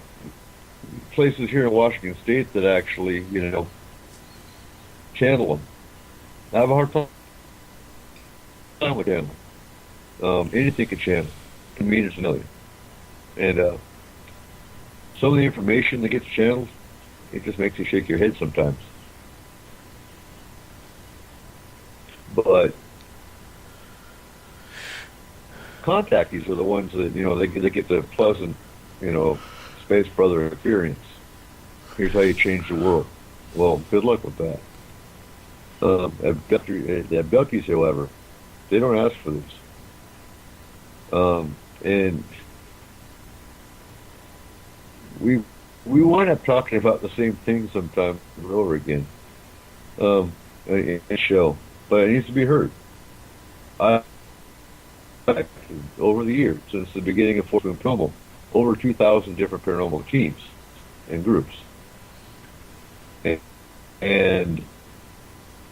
places here in Washington State that actually, you know, channel them. I have a hard time with channeling. Anything can channel. Can mean it's an alien. And some of the information that gets channeled, it just makes you shake your head sometimes. But contactees are the ones that, you know, they get the pleasant, you know, space brother experience. Here's how you change the world. Well, good luck with that. Abductees, however, they don't ask for this. And we wind up talking about the same thing sometimes over again in a show, but it needs to be heard. Over the years, since the beginning of Force Moon Paranormal, over 2,000 different paranormal teams and groups. And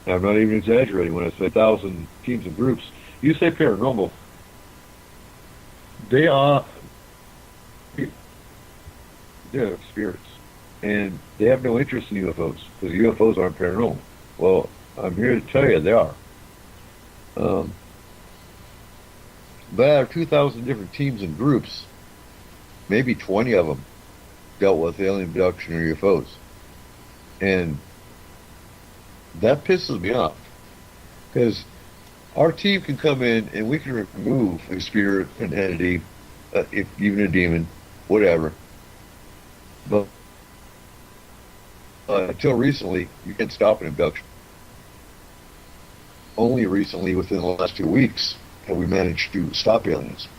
I'm not even exaggerating when I say 1,000 teams and groups. You say paranormal, they are spirits, and they have no interest in UFOs because UFOs aren't paranormal. Well, I'm here to tell you they are. But out of 2,000 different teams and groups, maybe 20 of them dealt with alien abduction or UFOs. And that pisses me off. Because our team can come in and we can remove a spirit, an entity, even a demon, whatever. But until recently, you can't stop an abduction. Only recently, within the last 2 weeks, have we managed to stop aliens.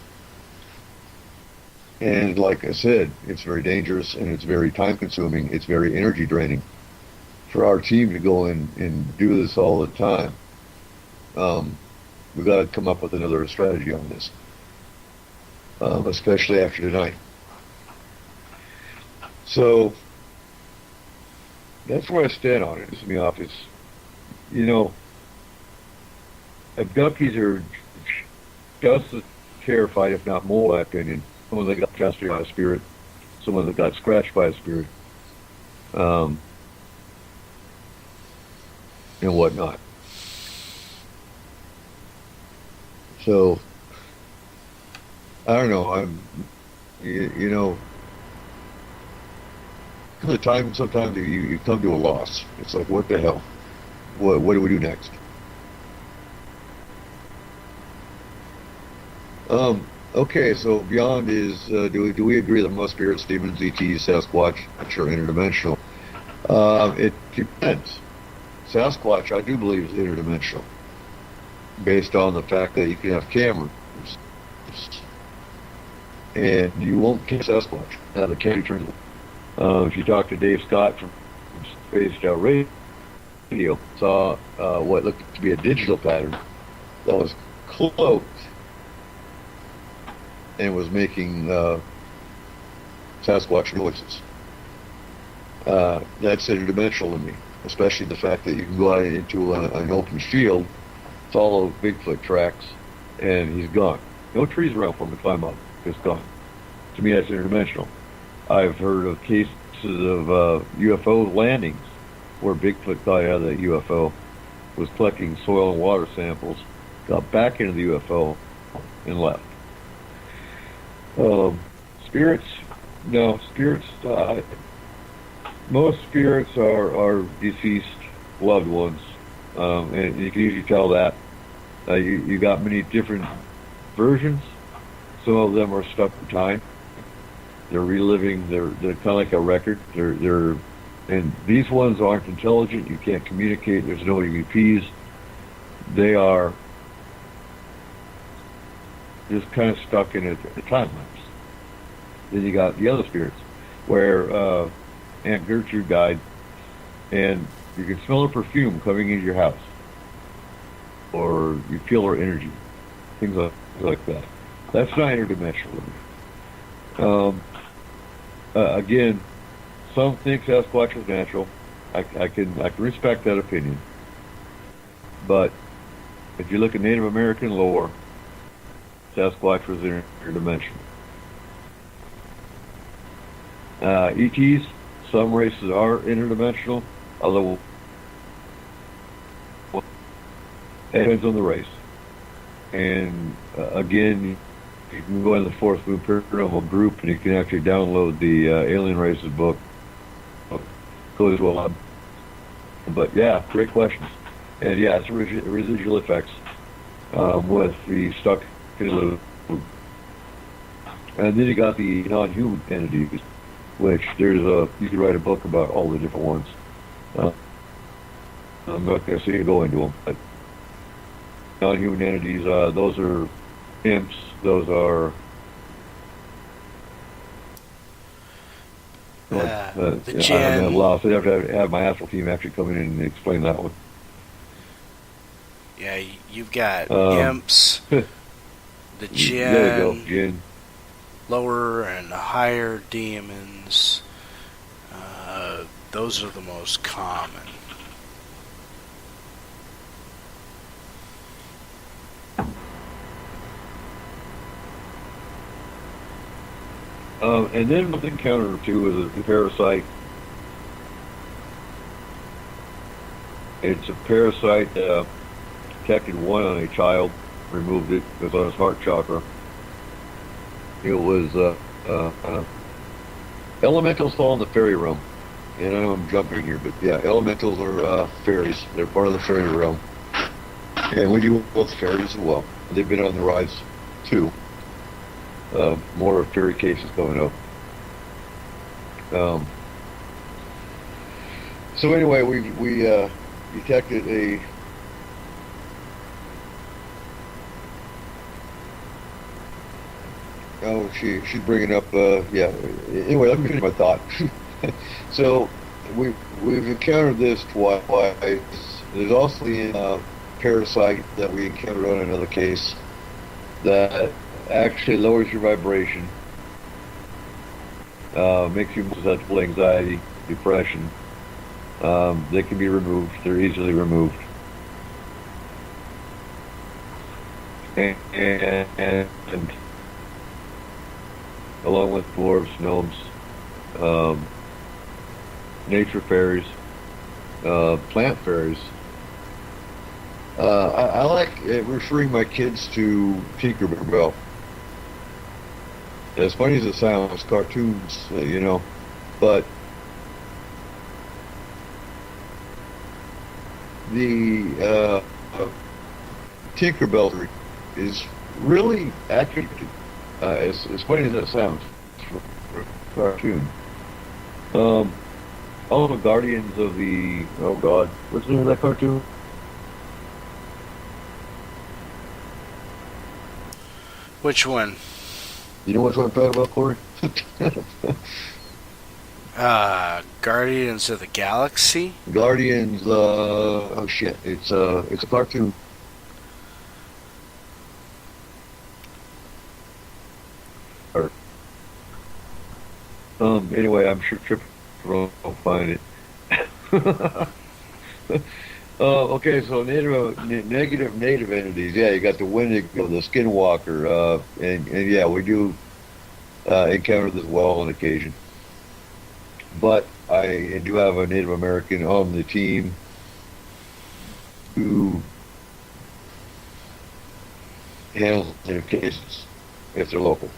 And like I said, it's very dangerous and it's very time consuming. It's very energy draining for our team to go in and do this all the time. We've got to come up with another strategy on this. especially after tonight. So that's where I stand on it. It's me off. It's, you know, abductees are just as terrified, if not more, in my opinion. Some of them got tested by a spirit. Some of them got scratched by a spirit. And whatnot. So, I don't know. You know, the time sometimes you come to a loss. It's like, what the hell? What do we do next? Okay, so beyond is, do we agree that most spirits, demons, ETs, Sasquatch are interdimensional? It depends. Sasquatch, I do believe, is interdimensional, based on the fact that you can have cameras, and you won't catch Sasquatch. Now, the camera turns. If you talk to Dave Scott from Spaced Out Radio, saw what looked to be a digital pattern that was cloaked and was making Sasquatch noises. That's interdimensional to me, especially the fact that you can go out into an open field, follow Bigfoot tracks, and he's gone. No trees around for him to climb up, just gone. To me, that's interdimensional. I've heard of cases of UFO landings where Bigfoot got out of the UFO, was collecting soil and water samples, got back into the UFO, and left. Spirits, no, spirits, most spirits are deceased loved ones, and you can usually tell that. You got many different versions. Some of them are stuck in time. They're reliving. They're kind of like a record. And these ones aren't intelligent. You can't communicate. There's no EVPs. They are just kind of stuck in a time lapse. Then you got the other spirits, where Aunt Gertrude died, and you can smell her perfume coming into your house, or you feel her energy, things like that. That's not interdimensional. Again, some think Sasquatch is natural. I can respect that opinion, but if you look at Native American lore, Sasquatch was interdimensional. ETs, some races are interdimensional, although it depends on the race. And again, you can go in the Fourth Moon Paranormal group and you can actually download the Alien Races book. Goes well. But yeah, great questions. And yeah, it's residual effects with the stuck in the loop. And then you got the non-human entities, which you could write a book about all the different ones. I'm not going to say go into them, but non-human entities, those are imps, those are the Jen. I'm lost. I'd have to have my astral team actually come in and explain that one. Yeah, you've got imps, the Jen. There you go, Jen. Lower and higher demons. Those are the most common. And then the encounter too is the parasite. It's a parasite detected one on a child, removed it. It was on his heart chakra. It was elementals fall in the fairy realm. And I know I'm jumping here, but yeah, elementals are fairies. They're part of the fairy realm. And we deal with fairies as well. They've been on the rise too. More fairy cases coming up. So anyway, we detected a she's bringing up yeah. Anyway, let me finish my thought. So we've encountered this twice. There's also the parasite that we encountered on another case that actually lowers your vibration, makes you susceptible to anxiety, depression. They can be removed. They're easily removed. And along with dwarves, gnomes, nature fairies, plant fairies. I like referring my kids to Tinkerbell. As funny as it sounds, cartoons, but the Tinkerbell is really accurate. As funny as that sounds, for a cartoon. Also, Guardians of the what's the name of that cartoon? Which one? You know which one I'm talking about, Corey? Guardians of the Galaxy? Guardians, it's a cartoon. Anyway, I'm sure Trip will find it. Okay, so negative native entities. Yeah, you got the Wendigo, the Skinwalker, and yeah, we do encounter this well on occasion. But I do have a Native American on the team who handles their cases if they're local.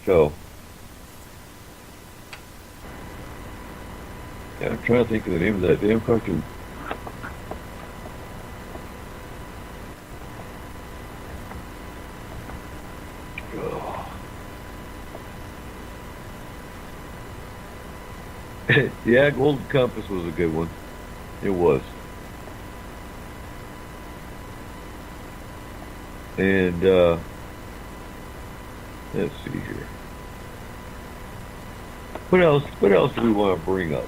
So, yeah, I'm trying to think of the name of that damn cartoon. Yeah, Golden Compass was a good one. It was. And let's see here. What else do we want to bring up?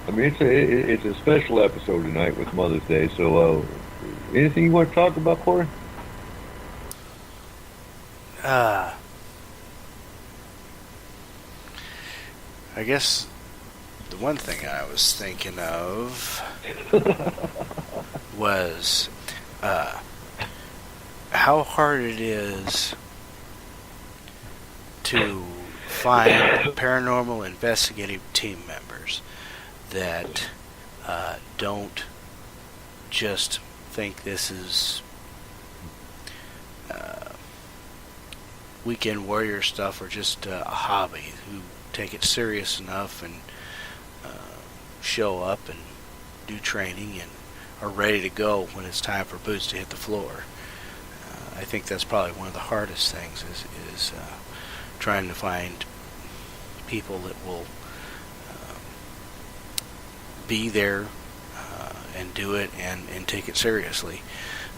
I mean, it's a special episode tonight with Mother's Day. So, anything you want to talk about, Corey? I guess the one thing I was thinking of was how hard it is to find paranormal investigative team members that don't just think this is weekend warrior stuff or just a hobby, who take it serious enough and show up and do training and are ready to go when it's time for boots to hit the floor. I think that's probably one of the hardest things is trying to find people that will be there and do it and take it seriously.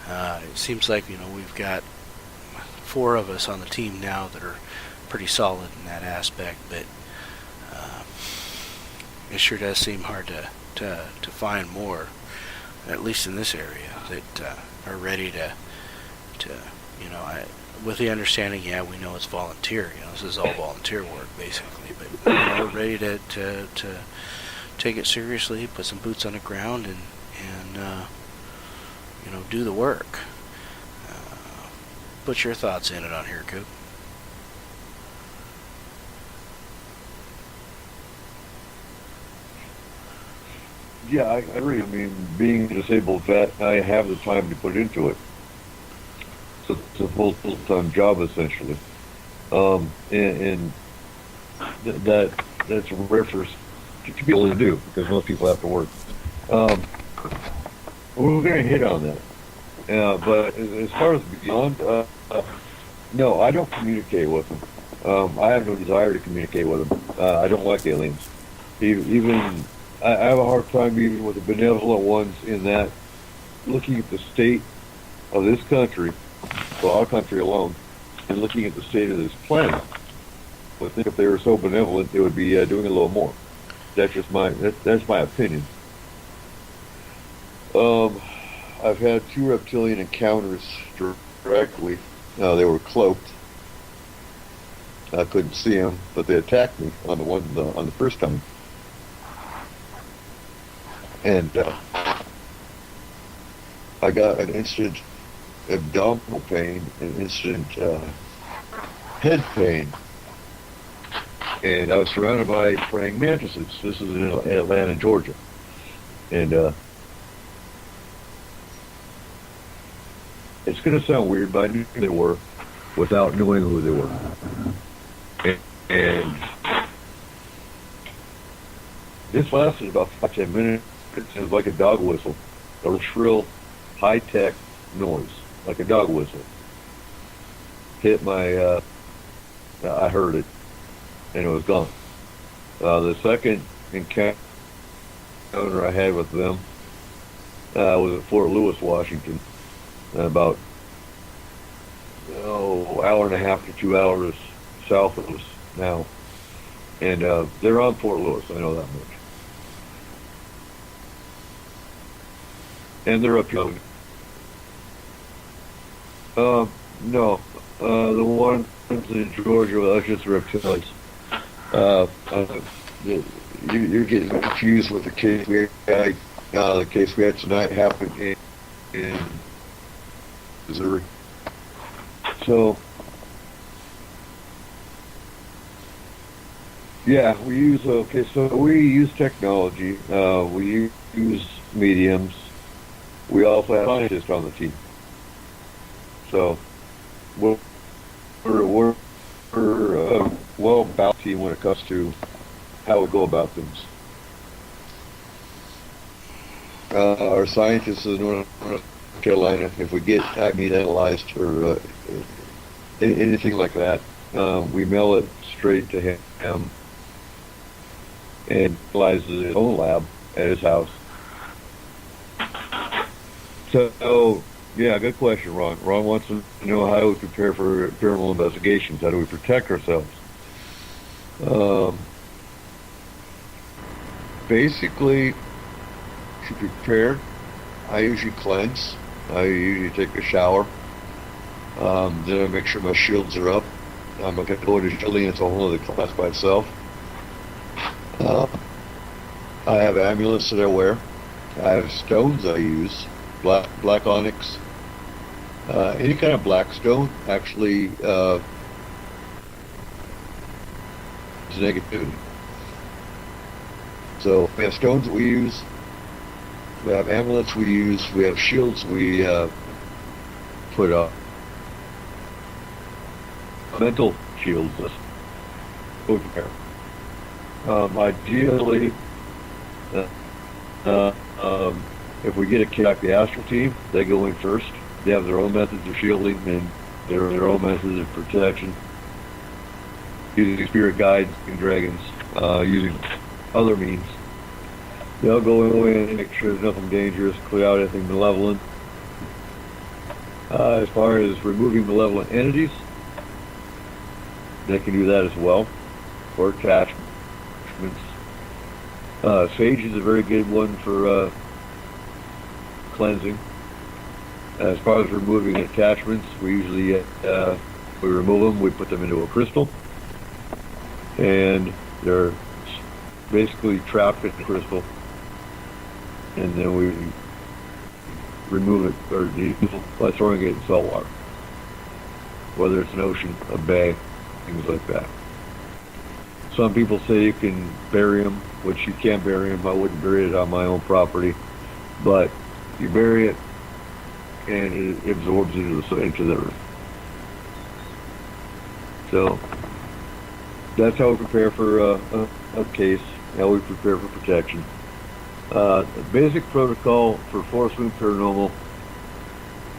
It seems like we've got 4 of us on the team now that are pretty solid in that aspect, but it sure does seem hard to find more, at least in this area, that are ready to with the understanding, we know it's volunteer. This is all volunteer work basically, but ready to take it seriously, put some boots on the ground, and do the work. Put your thoughts in it on here, Coop. Yeah, I agree. I mean, being a disabled vet, I have the time to put into it. So it's a full-time job, essentially. And that's rare for to be able to do, because most people have to work. We're going to hit on that. But as far as beyond, no, I don't communicate with them. I have no desire to communicate with them. I don't like aliens. Even I have a hard time even with the benevolent ones, in that looking at the state of this country, well, our country alone, and looking at the state of this planet, I think if they were so benevolent, they would be doing a little more. That's just that's my opinion. I've had 2 reptilian encounters directly They were cloaked. I couldn't see them, but they attacked me on the first time. And I got an instant abdominal pain, an instant head pain. And I was surrounded by praying mantises. This is in Atlanta, Georgia. And it's going to sound weird, but I knew who they were without knowing who they were. And this lasted about 5-10 minutes. It was like a dog whistle, a shrill, high-tech noise, like a dog whistle. Hit my, I heard it, and it was gone. The second encounter I had with them was at Fort Lewis, Washington, about hour and a half to 2 hours south of us now. And they're on Fort Lewis, I know that much. And they're up here. No. The ones in Georgia, well, that's just reptiles. You're getting confused with the case we had. The case we had tonight happened in Missouri. So, yeah, we use technology. We use mediums. We also have scientists on the team. So, we're a well-balanced team when it comes to how we go about things. Our scientists in North Carolina, if we get meat analyzed or anything like that, we mail it straight to him and analyzes in his own lab at his house. So, yeah, good question, Ron. Ron wants to know how do we prepare for paranormal investigations? How do we protect ourselves? Basically, to prepare, I usually cleanse. I usually take a shower. Then I make sure my shields are up. I'm not going to go into shielding. It's a whole other class by itself. I have amulets that I wear. I have stones I use. Black onyx. Any kind of black stone actually is negativity. So we have stones that we use. We have amulets we use. We have shields we put up. Mental shields. Ideally, if we get a kid like the astral team, they go in first. They have their own methods of shielding and their own methods of protection, using spirit guides and dragons, using other means. They'll go in and make sure there's nothing dangerous, clear out anything malevolent. As far as removing malevolent entities, they can do that as well, or attachments. Sage is a very good one for cleansing. As far as removing attachments, we usually we remove them, we put them into a crystal, and they're basically trapped in the crystal, and then we remove it or by throwing it in salt water, whether it's an ocean, a bay, things like that. Some people say you can bury them, which you can't bury them. I wouldn't bury it on my own property, but you bury it and it absorbs into the earth. So that's how we prepare for a case, how we prepare for protection. The basic protocol for Forest Moon Paranormal,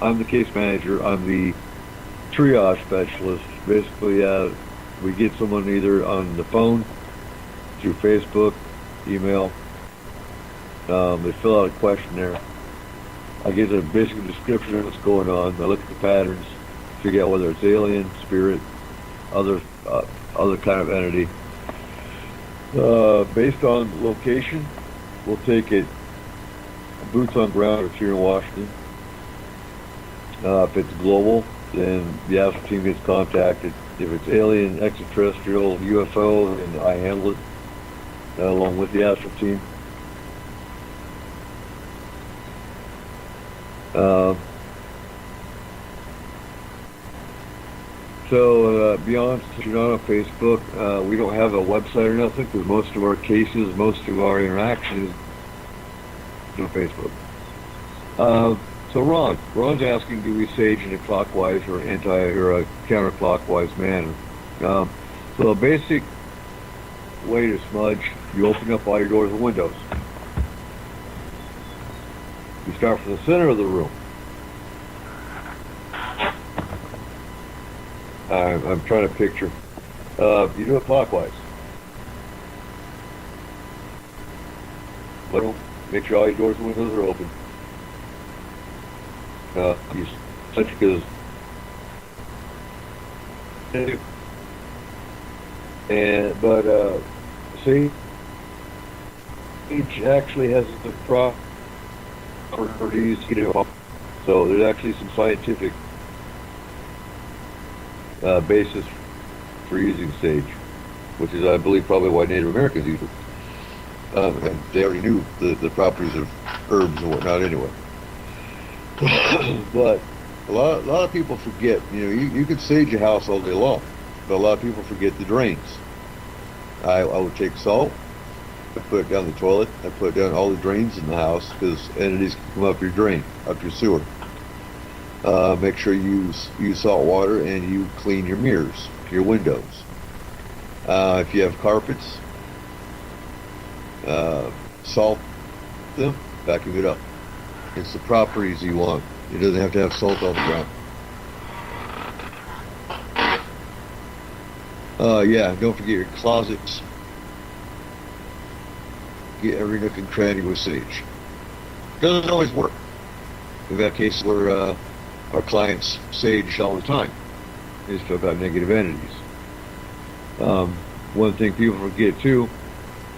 I'm the case manager, I'm the triage specialist. Basically, we get someone either on the phone, through Facebook, email. They fill out a questionnaire. I get a basic description of what's going on. I look at the patterns, figure out whether it's alien, spirit, other kind of entity. Based on location, we'll take it boots on ground if you're in Washington. If it's global, then the astral team gets contacted. If it's alien, extraterrestrial, UFO, then I handle it along with the astral team. So beyond you're not on Facebook, we don't have a website or nothing because most of our cases, most of our interactions on Facebook. So Ron's asking, do we sage in a clockwise or a counterclockwise manner? So the basic way to smudge, you open up all your doors and windows. You start from the center of the room. I'm trying to picture. You do it clockwise. Make sure all your doors and windows are open. You such because see, each actually has the properties, so there's actually some scientific basis for using sage, which is, I believe, probably why Native Americans use it. And they already knew the properties of herbs and whatnot anyway. But a lot of people forget, you could sage a house all day long, but a lot of people forget the drains. I would take salt, I put it down the toilet, I put it down all the drains in the house because entities can come up your drain, up your sewer. Make sure you use salt water and you clean your mirrors, your windows. If you have carpets, salt them, vacuum it up. It's the properties you want. It doesn't have to have salt on the ground. Yeah, don't forget your closets. Get every nook and cranny with sage. Doesn't always work. We've had cases where our clients sage all the time. They still got negative entities. One thing people forget too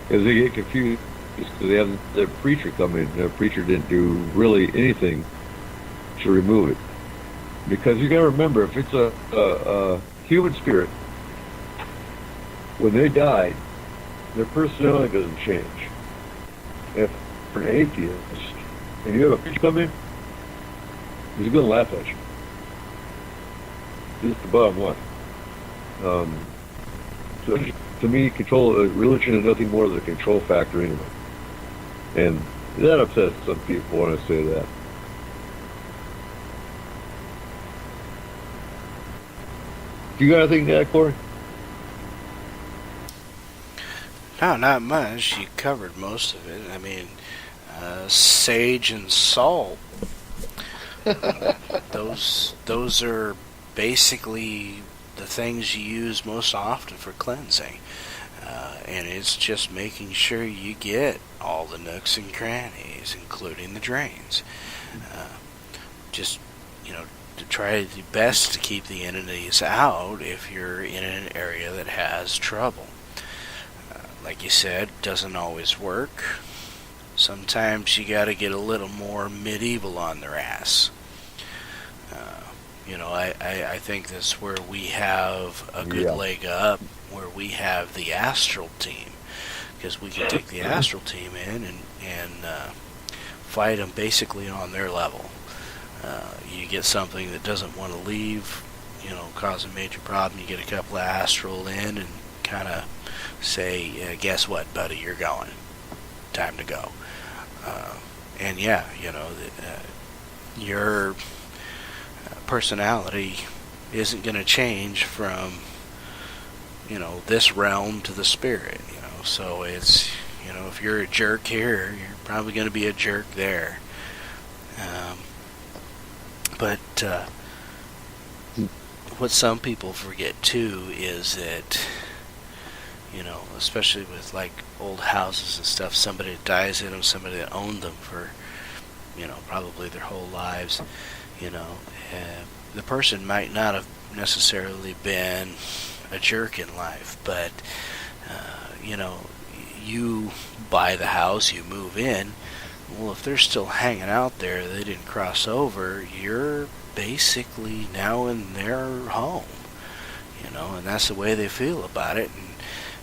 is they get confused because they have their preacher come in. Their preacher didn't do really anything to remove it. Because you got to remember, if it's a human spirit, when they die, their personality doesn't change. If you're an atheist and you have a preacher come in, he's going to laugh at you. This is the bottom line. So to me, religion is nothing more than a control factor anyway. And that upsets some people when I say that. You got anything to add, Corey? No, not much. You covered most of it. I mean, sage and salt. Those are basically the things you use most often for cleansing. And it's just making sure you get all the nooks and crannies, including the drains. Just, to try the best to keep the entities out if you're in an area that has trouble. Like you said, doesn't always work. Sometimes you got to get a little more medieval on their ass. I think that's where we have a good leg up, where we have the astral team, because we can take the astral team in and fight them basically on their level. You get something that doesn't want to leave, cause a major problem. You get a couple of astral in and kind of say, guess what, buddy, you're going. Time to go. And yeah, your personality isn't going to change from, this realm to the spirit, So it's, if you're a jerk here, you're probably going to be a jerk there. But what some people forget too is that, especially with like old houses and stuff, somebody that dies in them, somebody that owned them for, probably their whole lives, the person might not have necessarily been a jerk in life, but, you buy the house, you move in, well, if they're still hanging out there, they didn't cross over, you're basically now in their home, you know, and that's the way they feel about it. And,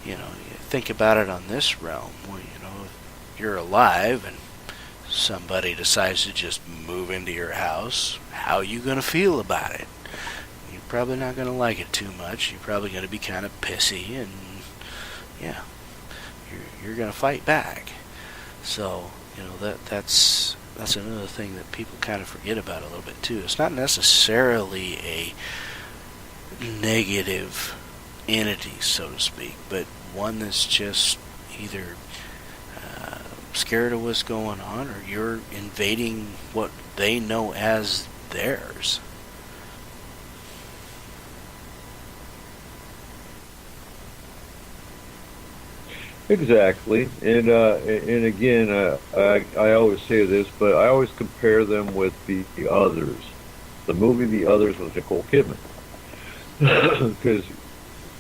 you know, you think about it on this realm, where, you know, if you're alive and somebody decides to just move into your house, how are you going to feel about it? You're probably not going to like it too much. You're probably going to be kind of pissy, and yeah, you're going to fight back. So, you know, that's another thing that people kind of forget about a little bit too. It's not necessarily a negative entity, so to speak, but one that's just either scared of what's going on, or you're invading what they know as theirs. Exactly, and again, I always say this, but I always compare them with the Others, the movie The Others with Nicole Kidman, because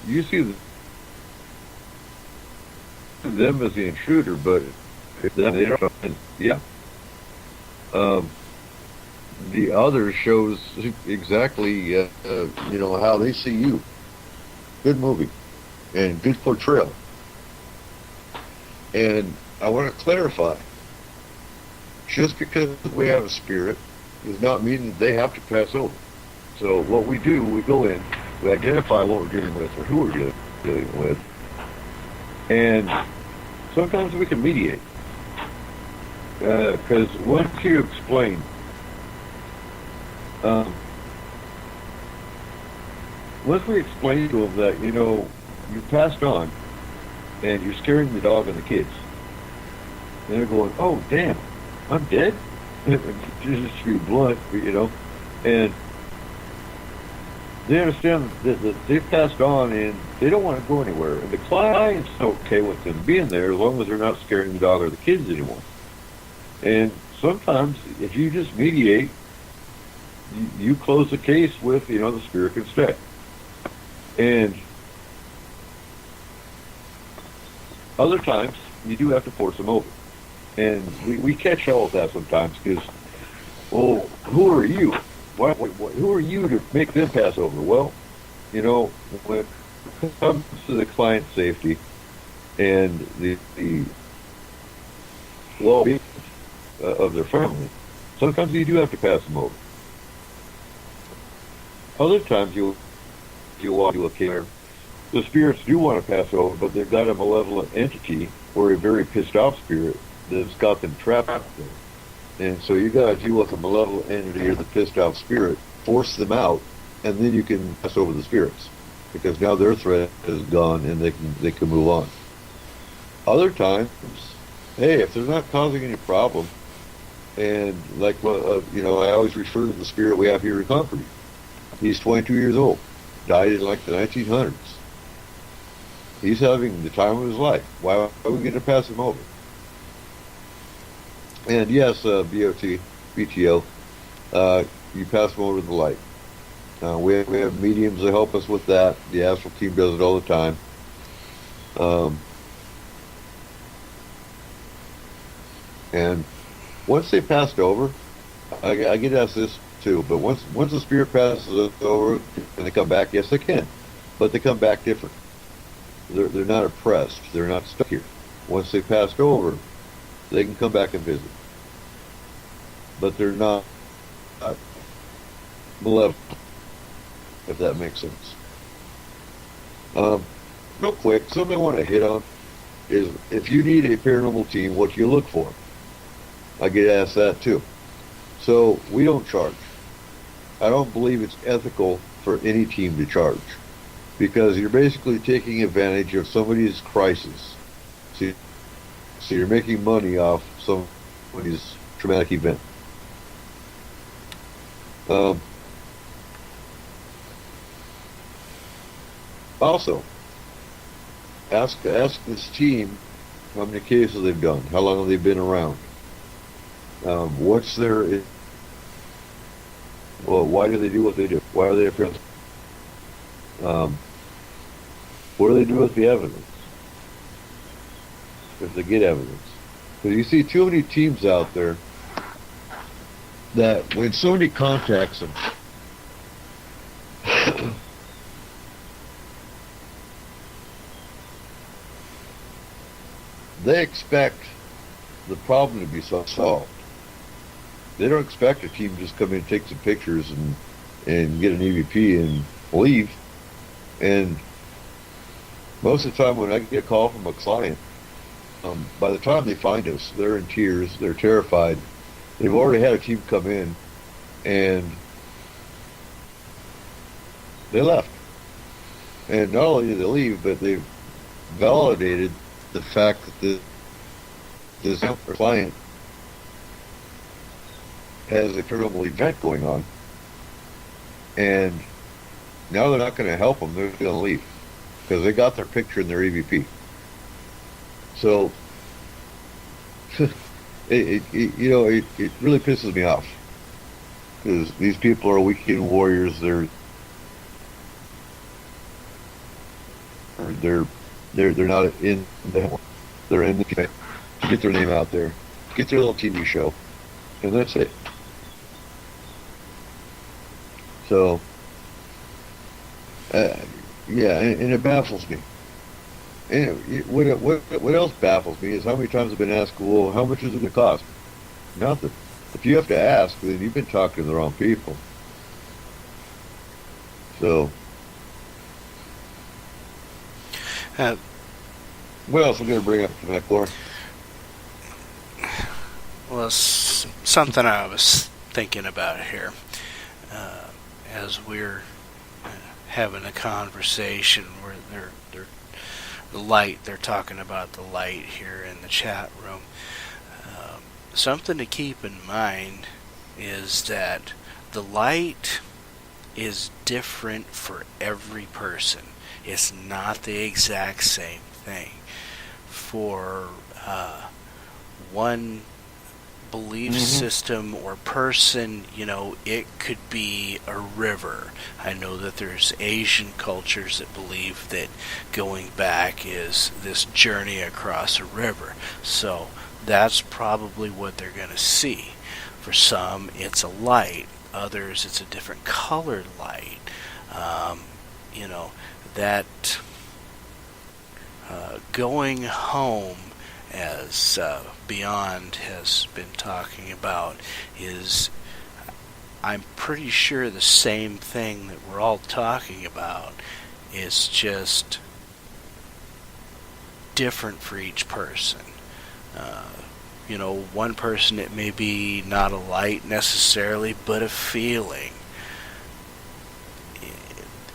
you see them as the intruder, but yeah, The Others shows exactly you know, how they see you. Good movie and good portrayal. And I want to clarify, just because we have a spirit does not mean that they have to pass over. So what we do, we go in, we identify what we're dealing with or who we're dealing with, and sometimes we can mediate. Because once you explain, once we explain to them that, you know, you passed on, and you're scaring the dog and the kids. And they're going, oh, damn, I'm dead? Just to be blunt, you know. And they understand that they've passed on and they don't want to go anywhere. And the client's okay with them being there as long as they're not scaring the dog or the kids anymore. And sometimes, if you just mediate, you close the case with, you know, the spirit can stay. And other times, you do have to force them over. And we catch hell with that sometimes because, well, who are you? Who are you to make them pass over? Well, you know, when it comes to the client's safety and the well-being of their family, sometimes you do have to pass them over. Other times you'll walk into a care. The spirits do want to pass over, but they've got a malevolent entity or a very pissed off spirit that's got them trapped out there. And so you got to deal with a malevolent entity or the pissed off spirit, force them out, and then you can pass over the spirits because now their threat is gone and they can move on. Other times, hey, if they're not causing any problem, and like you know, I always refer to the spirit we have here in Concord. He's 22 years old, died in like the 1900s. He's having the time of his life. Why are we going to pass him over? And yes, BTO, you pass him over to the light. We have mediums that help us with that. The astral team does it all the time. And once they passed over, I get asked this too, but once the spirit passes over and they come back, yes, they can. But they come back different. They're not oppressed. They're not stuck here. Once they passed over, they can come back and visit. But they're not malevolent, if that makes sense. Real quick, something I want to hit on is if you need a paranormal team, what do you look for? I get asked that too. So we don't charge. I don't believe it's ethical for any team to charge, because you're basically taking advantage of somebody's crisis. So you're making money off somebody's traumatic event. Also, ask this team how many cases they've done, how long have they been around, what's their, well, why do they do what they do? Why are they afraid? What do they do with the evidence? If they get evidence. Because you see too many teams out there that when somebody contacts them they expect the problem to be solved. They don't expect a team to just come in and take some pictures and get an EVP and leave. And most of the time when I get a call from a client, by the time they find us, they're in tears, they're terrified. They've already had a team come in and they left. And not only did they leave, but they've validated the fact that this client has a paranormal event going on. And now they're not going to help them, they're going to leave. Because they got their picture in their EVP. So, it really pisses me off. Because these people are weekend warriors, they're not in the, they're in the to get their name out there, get their little TV show, and that's it. So, yeah, and it baffles me. And what else baffles me is how many times I've been asked, well, how much is it going to cost? Nothing. If you have to ask, then you've been talking to the wrong people. So, what else are we going to bring up tonight, Laura? Well, something I was thinking about here as we're having a conversation where they're talking about the light here in the chat room. Something to keep in mind is that the light is different for every person. It's not the exact same thing. For one belief system or person, it could be a river. I know that there's Asian cultures that believe that going back is this journey across a river. So that's probably what they're going to see. For some, it's a light. Others, it's a different colored light. That going home, as Beyond has been talking about, is, I'm pretty sure, the same thing that we're all talking about. It's just different for each person. One person, it may be not a light necessarily, but a feeling.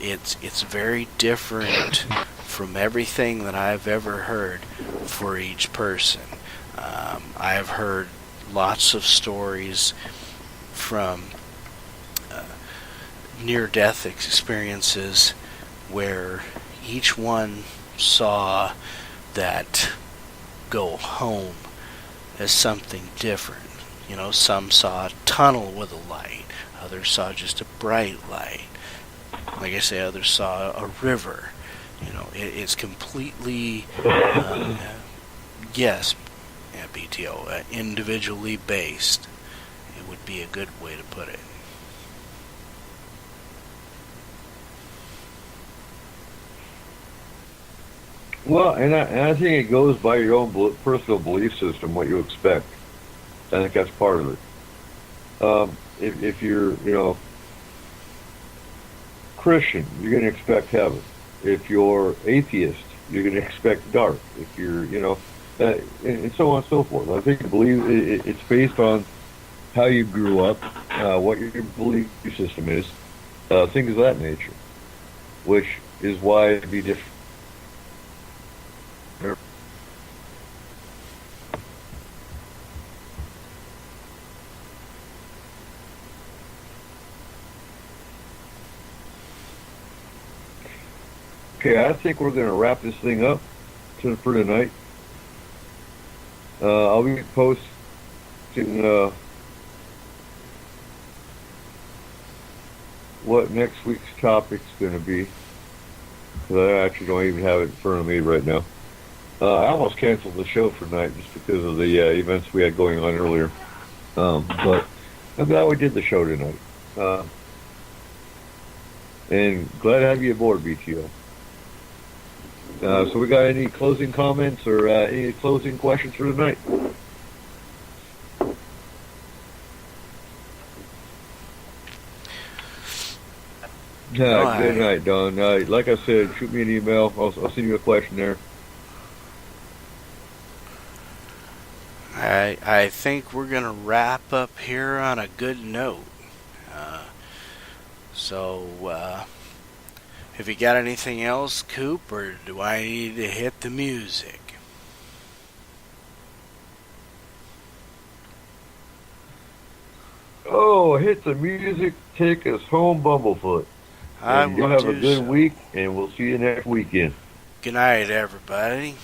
It's very different from everything that I've ever heard for each person. I've heard lots of stories from near-death experiences where each one saw that go home as something different. Some saw a tunnel with a light, others saw just a bright light. Like I say, others saw a river. It's completely, yes, BTO, individually based. It would be a good way to put it. Well, and I think it goes by your own personal belief system, what you expect. I think that's part of it. If you're, Christian, you're going to expect heaven. If you're atheist, you're going to expect dark. If you're, and so on and so forth. I think it's based on how you grew up, what your belief system is, things of that nature, which is why it'd be different. Okay, I think we're going to wrap this thing up for tonight. I'll be posting what next week's topic's going to be. Because I actually don't even have it in front of me right now. I almost canceled the show for tonight just because of the events we had going on earlier. But I'm glad we did the show tonight. And glad to have you aboard, BTO. So we got any closing comments or any closing questions for tonight? Good night, Don. Like I said, shoot me an email. I'll send you a question there. I think we're going to wrap up here on a good note. If you got anything else, Coop, or do I need to hit the music? Oh, hit the music. Take us home, Bumblefoot. I And you will have a do good so. week, and we'll see you next weekend. Good night, everybody.